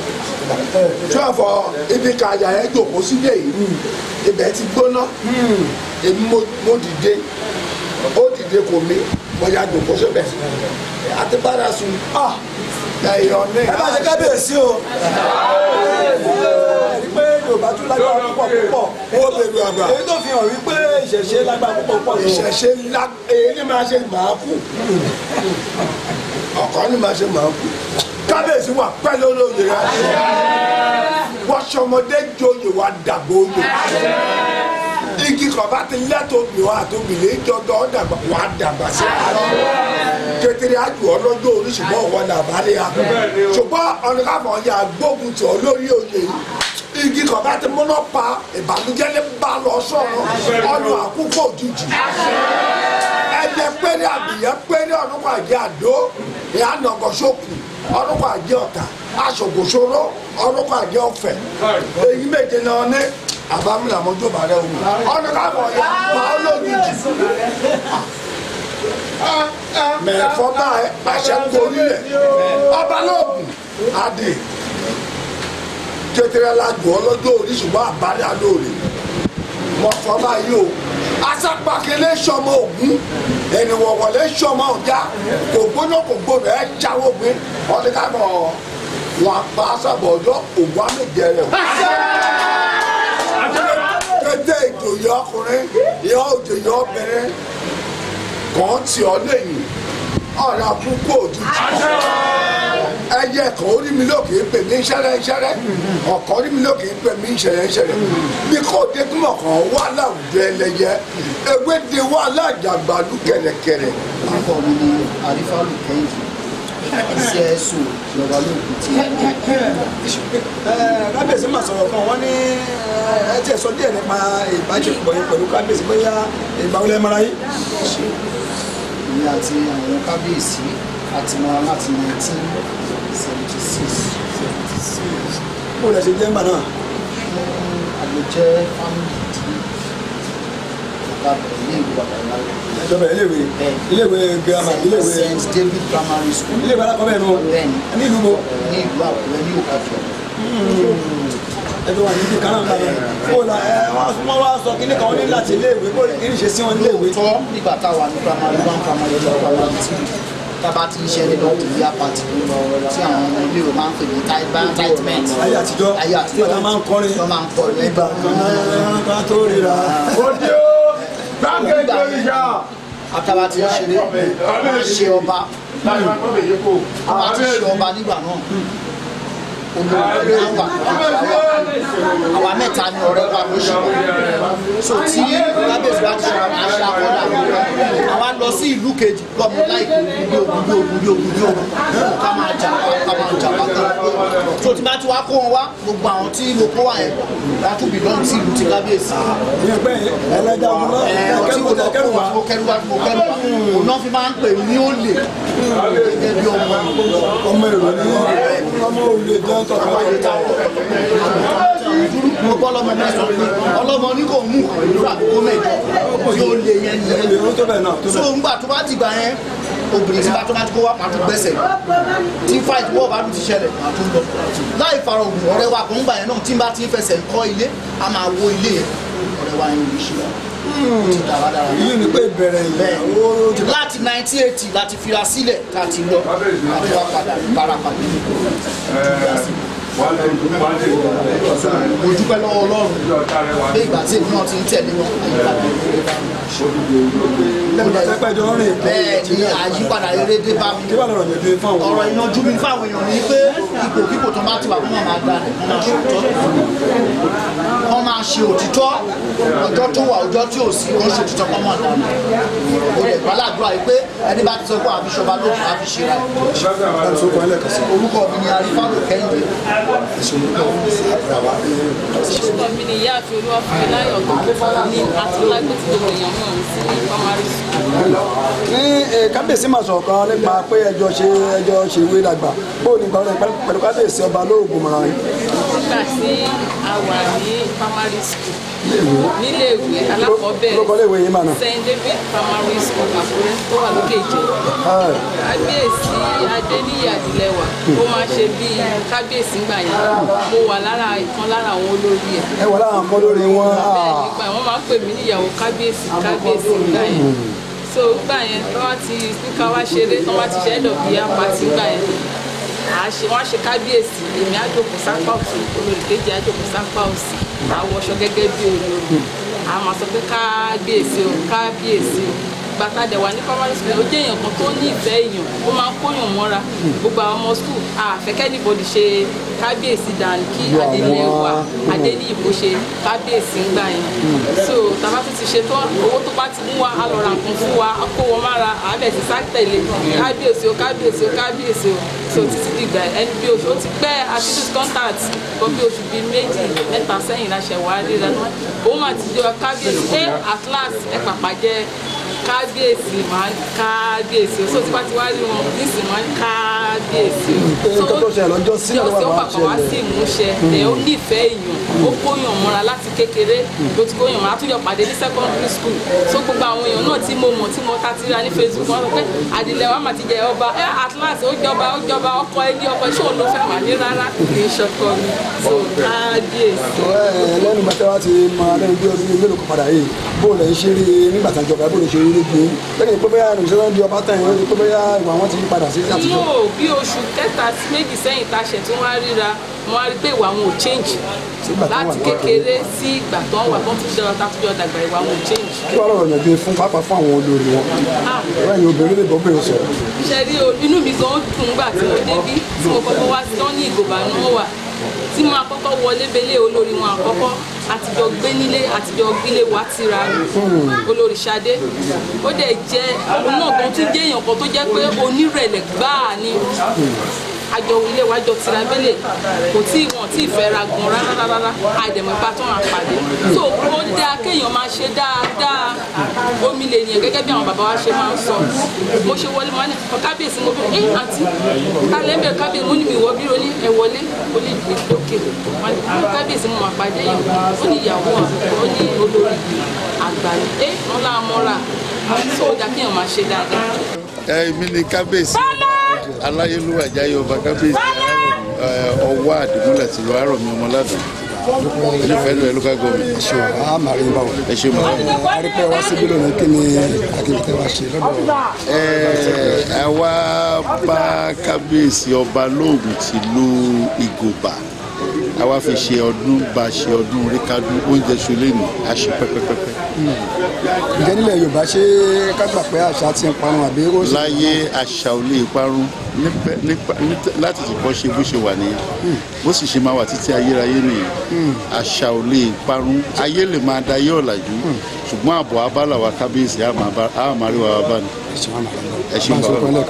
tí wọ́n fọ ibi káàyà ẹ̀ jòkó síbẹ̀ yìí ibẹ̀ ti gbóná èmi mo dìde ó dìde kò mí mo ya jòkó síbẹ̀ àti bára sùn ẹ̀yọ̀ ní. ẹ bá ṣe kábíyèsí o. pé Yorùbá tún lágbára púpọ̀ púpọ̀. ó bẹ̀rù àgbà. èyí tó fi hàn wípé ìṣẹ̀ṣe lágbára púpọ̀ púpọ̀. ìṣẹ̀ṣe èyí ni máa ṣe màá kú. ọ̀kan ni máa ṣe màá kú. kábíyèsí wà pẹ́ lólóye rẹ̀. wọ́n ṣọmọdé joyè wà dàgbò oyè. igi kan bá ti lẹ́tọ̀ọ́ mi wá àtòmìlẹ̀ ìjọba ọ̀dàgbà wà á dàgbà sí i. kékeré àjù ọlọ́jọ́ orí ṣùgbọ́n ọ̀wọ́ làbálẹ̀ ya ṣùgbọ́n ọ̀nìkàfọ̀ ya gbógun tí olórí oyè igi kan bá ti múná pa ìbànújẹ́ ní bá lọ sọ̀rọ̀ ọ̀nà àkókò òjijì ẹ̀jẹ̀ péré àbíyẹ́ péré ọ̀nùkọ̀ àjẹ́ àdó ìyànàgọ̀ṣọ́kù ọ̀nùkọ̀ àjẹ́ ọ̀tà aṣògòṣòro ọ̀nùkọ̀ àjẹ́ ọ̀fẹ́ èyí méje náà ní àbámúlà mọ́jọ́ bàrẹ́ òun ọ̀nìkàfọ̀ ya pa olójijì mẹ̀fọ́ báyìí àṣẹ gorí rẹ̀ ọba lóògùn adé kékeré alájò ọlọ́jọ́ orí ṣùgbọ́n àbálẹ̀ alóore mọ̀fọ́ báyìí o asápàkélé sọmọ ògún ẹni wọ̀wọ̀lé sọmọ ọ̀já kò gbóná ẹ̀ jáwó gbé ọdún káàbọ̀ wọn apá sábọ̀ ọjọ́ ògún àmìjẹ rẹ̀ kété ìjòyè ọkùnrin ìyá òjòyè obìnrin kàn tí ọ lẹ́yìn ọ̀rọ̀ àkókò òjijì ẹyẹ kan orí mi lókè pè mí ṣẹrẹ ọkàn orí mi lókè pè mí ṣẹrẹ bí kò dé túmọ̀ kan wà láwùjọ ẹlẹ́yẹ ewé de wà lájàgbàlú kẹ̀rẹ̀kẹ̀rẹ̀. orúkọ mi ni àrífàlù kẹ́hìndé iṣẹ́ ẹ̀sùn ìjọba lóògùn tí. kábíyèsí máa sọ̀rọ̀ kan wọ́n ní ẹ tiẹ̀ sọ díẹ̀ nípa ìbáṣepọ̀ yẹn pẹ̀lú kábíyèsí bóyá ìgbàwọlé mara yín. èmi àti àwọn kábíyèsí àti mọ́ra láti 1976. bó lẹ ṣe jẹ́ ńgbà náà. àgbẹ̀ jẹ́ fámìlì tí bàbá bẹ̀rẹ̀ ní ìlú àgbàlá. ìjọba iléèwé girama iléèwé St. David Primary School. iléèwé alákọ̀ọ́bẹ̀ nù ní ìlú bo. ní ìlú Àkúrẹ́ ní Òkàjọ́. ẹjọ́ wà níbi kan náà lọ kó la wọ́n wá sọ kíní kan ní láti iléèwé kó kí ní ṣe sí wọn iléèwé. tọ́ nígbà táwa ní primary 1 primary 2 primary 3 tábà tí iṣẹ́ ní lọ́ọ̀dù yá pàtì tí àwọn ọmọ ilé ìwé máa ń pè ní titement. ayé àtijọ́ tí wọ́n máa ń kọrin wọ́n máa ń kọrin nígbà kan tó ríra. òde ó gbàgede ìyá. àtàwà tí ń ṣeré ṣe ọba àwa ti ṣe ọba nígbà náà olórí àwa mẹ́ta ni ọ̀rẹ́ wa ló ṣe so tí kábíyèsí bá ti ṣe àṣà àkọọ́lẹ̀ àwa lọ sí ìlú kejì lọ́mọ láìpẹ́ bí ogun ká máa jà pátá so tí bá ti wá kó wọn wá gbogbo àwọn tí mo kó wá yẹn láti bí lọ́n sí ìlú ti kábíyèsí. ìyẹn pé ẹlẹ́jà ọdún náà kẹrù wá òun náà fi máa ń pè ní olè gẹ́gẹ́ bí ọmọ èrò ní ọmọ olè jẹ́ mo bọ́ lọ́mọ mẹ́sàn-án pé ọlọ́mọ ní kò mú ìlú àkókò mẹ́jọ tí ó lè yẹn nìyẹn so ńgbà tó bá ti gbà yẹn obìnrin tí bá tó bá ti kó wá máa tún gbẹ́sẹ̀ tí fight wọ́ọ̀ bá tún ti ṣẹlẹ̀ máa tún lọ láì fara ògùn ọ̀rẹ́ wa kò ń gbà yẹn náà tí n bá ti ń fẹsẹ̀ kọ́ ilé a máa wo ilé yẹn ọ̀rẹ́ wa yẹn ò ní ṣe wá yìí ni pé ìbẹ̀rẹ̀ yìí láti 1980 láti fira sílẹ̀ láti lọ láti wá padà bára padà mo dúpẹ́ lọ́wọ́ Ọlọ́run pé ìgbà tí èmi náà ti ń tẹ̀lé wọn bẹ́ẹ̀ ni àyípadà rere dé bá mi ọ̀rọ̀ ìyanjú mi fáwọn èèyàn ní pé ipòkípò tó máa ti wà fún wọn máa dáa wọ́n máa ṣe òtítọ́ ọjọ́ tó wà ọjọ́ tí ò sí wọ́n ṣe òtítọ́ kọ́ máa dáa ó lè gbàládùra yìí pé ẹni bá ti sọ pé àfi ṣọba lóògùn àfi ṣe ra orúkọ mi ni Arífàlù Kẹ́hìndé. orúkọ mi ni ìyáàfin Olúwafúnmiláyọ̀ ní àtúnlágbé tí gbogbo èèyàn mọ̀ mí sí ní primary school. ní kábíyèsí máa sọ̀rọ̀ kan nípa pé ẹjọ́ ṣe ìwé dàgbà bóun ní gbọ́dọ̀ pẹ̀lú kábíyèsí ọba lóògùn mọ̀ràn yìí. nígbà tí a wà ní primary school níléèwé alákọ̀ọ́bẹ̀rẹ̀ St. David Primary School Àkúrẹ́ tó wà lókè Ìjẹ̀. kábíyèsí Adéníyì Adìlẹ́wà ó máa ṣe bíi kábíyèsí gbà yẹn mo wà lára ìkan lára àwọn olórí ẹ̀. ẹ wà lára àwọn olórí wọn. bẹ́ẹ̀ nígbà wọ́n máa ń pè mí níyàwó kábíyèsí gbà yẹn so gbà yẹn tó wá ti pípa wá ṣeré tó wá ti ṣe ẹ̀dọ̀ bíi apàtì gbà yẹn wọ́n ṣe kábíyèsí èmi àjòkó sápá òsì olórí kejì àjòkó sápá òsì àwọṣọ gẹ́gẹ́ bí olórí a máa sọ pé kábíyèsí o kábíyèsí o bàtà dẹ̀ wà ní primary school ó jẹ́ èèyàn kan tó ní ìfẹ́ èèyàn ó máa ń kóyàn mọ́ra gbogbo àwọn ọmọ school àfẹ́kẹ́ níbodì ṣe kábíyèsí dàn kí adélé wa adélé ìbò ṣe kábíyèsí ń gbà yẹn so tàbá tó ti ṣe tán owó tó bá ti mú wa á lọ ra nǹkan fún wa á kó wọn mára àbẹ̀ sí sátẹ̀lé kábíyèsí o kábíyèsí o kábíyèsí o so títí dìgbà ẹni bí oṣù ó ti pẹ́ activist contact kan bí oṣù bíi 2-3 sẹ́yìn la ṣẹ̀ wá ríra òun máa ti jẹ́ kábíyèsí at last ẹ pàpà jẹ́ kábíyèsí máa ń kábíyèsí o so tí wọ́n ti wá rí wọn nísìnyí máa ń kábíyèsí o so tí ó pàpà wá sí ìmúṣẹ ẹ̀ ó nífẹ̀ẹ́ èèyàn ó kóyàn mọ́ra láti kékeré ló ti kóyàn mọ́ra àtúnyọ̀ pàdé ní secondary school so gbogbo àwọn èèyàn náà tí mo mọ̀ tí mo ta ti ra ní Facebook wọn sọ pé àdìlẹ̀ wa máa ti jẹ ọba at last ó jọba ọkọ ẹni ọkọ iṣẹ́ òun ló fẹ́ wà ní rárá kì í ṣọkọ mi so kábíyèsí. lẹ́nu gbàtà wa ti máa lẹ́nu bí ọdún mélòó kan padà yìí bóòlù ẹ̀ ń ṣe rí nígbà tá a jọba bóòlù ṣe rí nígbè lẹ́yìn pé bóyá ìrìnsẹ́ di ọba tán yẹn pé bóyá ìwà wọn ti padà sí àtijọ́. no bí oṣù kẹta sí méjì sẹ́yìn tá a ṣẹ̀ tí wọ́n á ríra wọ́n á rí pé ìwà wọn ò change láti kékeré sí ìgbà tó ń wà tó ń fi jọra tá a fi jọ dàgbà ìwà wọn ò change. kí wàá lọ́rọ̀ yẹn gbé fún pápá fún àwọn olórí wọn ẹ̀rọ ẹ̀yin obìnrin lè bọ́ bẹ́ẹ̀ sọ̀rọ̀. ṣe rí inú mi gan dùn gbà tí mo débí tí mo kọ́kọ́ wá sí tán ní Ìgòbà náà wà tí mo àkọ́kọ́ wọlé belé olórí wọn àkọ́kọ́ àtijọ́ gbé nílé àtijọ́ gbélé wa tira olórí Ṣadé ó dẹ̀ jẹ́ òun náà gan tún jẹ́ èèyàn kan tó jẹ́ pé onírẹ̀lẹ̀ gbáà ni àjọ ilé wa jọ tira bẹ́lẹ̀ kò tí wọn tí ìfẹ́ ra gan rárá àìdẹ̀mọ̀ ipa tó hàn pàdé so ó dáa kéèyàn máa ṣe dáadáa omi lè yàn gẹ́gẹ́ bí àwọn bàbá wa ṣe máa ń sọ mo ṣe wọlé mo ní kábíyèsí mo bí àǹtí kálẹ̀ ń bẹ̀rẹ̀ kábíyèsí mo ní mi wọ bí ro ní ẹ wọlé ó ní òkè kábíyèsí mo máa pàdé yàn ó ní ìyàwó ó ní olórí àgbáyé wọn láwọn mọ́ra so ó dáa kéèyàn máa ṣe dáadáa. èmi ni kábíyèsí aláyélúwà jáyé ọba kábíyèsí ọwọ́ àdìmúlẹ̀ tìlú àrọ̀mí ọmọládùn nífẹ̀ẹ́ lóye local government. ṣé o a máa rí n bá wọn. ẹ ṣe mọ̀ ọ́. arípẹ́ wá síbí lónìí kí ni akíntẹ́ wa ṣe lọ́dọ̀. àwa bá kábíyèsí ọba lóògùn tìlú Ìgòbà àwa fi ṣe ọdún bá ṣe ọdún rékádún oúnjẹ ṣọlẹ ní àṣẹ pẹpẹpẹpẹ. ǹjẹ́ nílẹ̀ Yorùbá ṣé ká gbà pé àṣà ti ń parun àbí ó sì. láyé àṣà ò lè parun láti ṣìkọ́ ṣe bó ṣe wà nìyẹn bó sì ṣe máa wà títí ayérayé nìyẹn àṣà ò lè parun ayé lè máa da ayé ọ̀làjú ṣùgbọ́n àbọ̀ abala wa kábíyèsí a máa rí wa bá ní. ẹ ṣe bàbá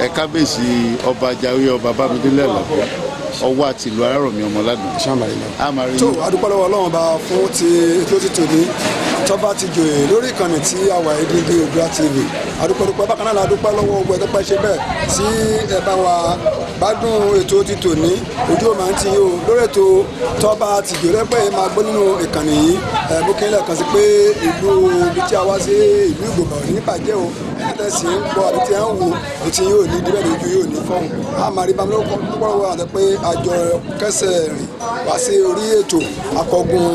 ẹ kábíyèsí ọba Jáwé ọba Bámidélé Àlàbí ọwọ́ àti ìlú Arárọ̀mí ọmọládùn. tó adúpẹ́ lọ́wọ́ Ọlọ́run bá fún ti ètò títò ní tọ́ba ti jòyè lórí ìkànnì tí àwa Dingi Oòduà TV adúpẹ́ bákan náà la dúpẹ́ lọ́wọ́ ogun ẹ̀dọ́pẹ́ ṣe bẹ́ẹ̀ sí ẹ bá wa gbádùn ètò títò ní ojú ọmọ àti yìí o lórí ètò tọ́ba ti jòyè lẹ́pẹ́ yìí máa gbọ́ nínú ìkànnì yìí bókínlẹ̀ kan sí pé ìlú ibi tí a wá sí ìlú Ìgòbà ní bàjẹ́ o ẹni tẹ̀sí ń gbọ́ àbí tí ẹ̀ ń wò etí yóò ní díbẹ̀ lójú yóò ní fọ́ọ̀mù àmàrí bámilọ́kọ́ púpọ̀ lọ́wọ́ àti pé àjọ kẹsẹ̀ rìn wá sí orí ètò akọgun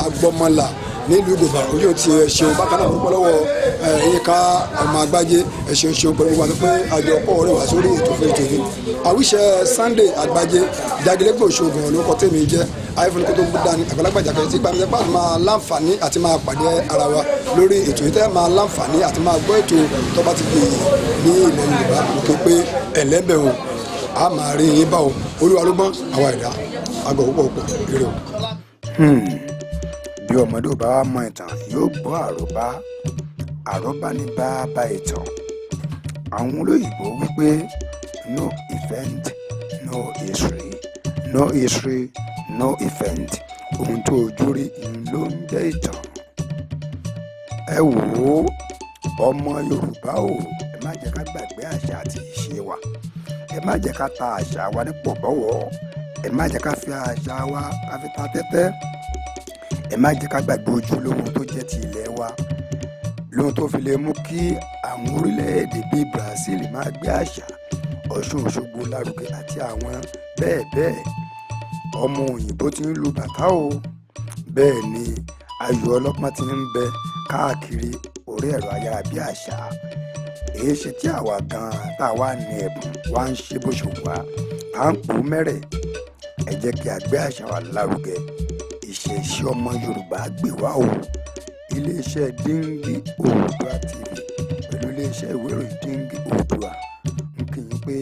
agbọmọlà nílùú Ìgòbà ojú ti ẹ̀ṣẹ̀ bákan náà púpọ̀ lọ́wọ́ Yínká ọmọ Àgbájé ẹ̀ṣẹ̀ pẹ̀lú wà pé àjọ pọ̀ rẹ̀ wá sórí ètò fún ètò yìí àwíṣẹ Sunday Àgbájé Jagilégbò Òṣogbo olóko tèmi jẹ́ iphone kó tó gbúdá ní àgbàlagbà jàkẹ́ tí gbàmísẹ́ pàtó máa láǹfààní àti máa pàdé ara wa lórí ètò yìí tẹ́ máa láǹfààní àti máa gbọ́ ètò tó bá ti di ní ilẹ̀ Yorùbá lókè pé ẹ̀lẹ́bẹ̀ o a máa rí yín bá o Olúwa ló gbọ́n àwa ẹ̀dá àgọ̀ púpọ̀ eré o. bí ọmọdé ò bá wá mọ ìtàn yóò gbọ́ àrọ́bá ní bàbá ìtàn àwọn olóyìnbó wípé no event no history no history no event ohun tó ojú rí ló ń jẹ́ ìtàn. ẹ wò ó ọmọ Yorùbá o ẹ má jẹ́ ká gbàgbé àṣà àti ìṣe wa ẹ má jẹ́ ká ta àṣà wa ní pọ̀bọ́wọ́ ẹ má jẹ́ ká fi àṣà wa ká fi ta tẹ́tẹ́ ẹ má jẹ́ ká gbàgbé ojúlówó tó jẹ́ ti ilẹ̀ wa lóhun tó fi lè mú kí àwọn orílẹ̀-èdè bíi Brazil máa gbé àṣà Ọ̀ṣun Òṣogbo lárugẹ àti àwọn bẹ́ẹ̀ bẹ́ẹ̀ ọmọ òyìnbó ti ń lu bàtà o bẹ́ẹ̀ ni ayò ọlọ́pọ́n ti ń bẹ káàkiri orí ẹ̀rọ ayárabíàṣá èyí ṣe tí àwa gan-an tá a wá ní ẹ̀bùn wá ń ṣe bó ṣe wà á ń pò mẹ́rẹ̀ ẹ jẹ́ kí a gbé àṣà wa lárugẹ ìṣẹ̀ṣe ọmọ Yorùbá gbè wá o iléeṣẹ́ Dingi Oòduà TV iléeṣẹ́ ìwé ìròyìn díngí oòdùà ń kí yín pé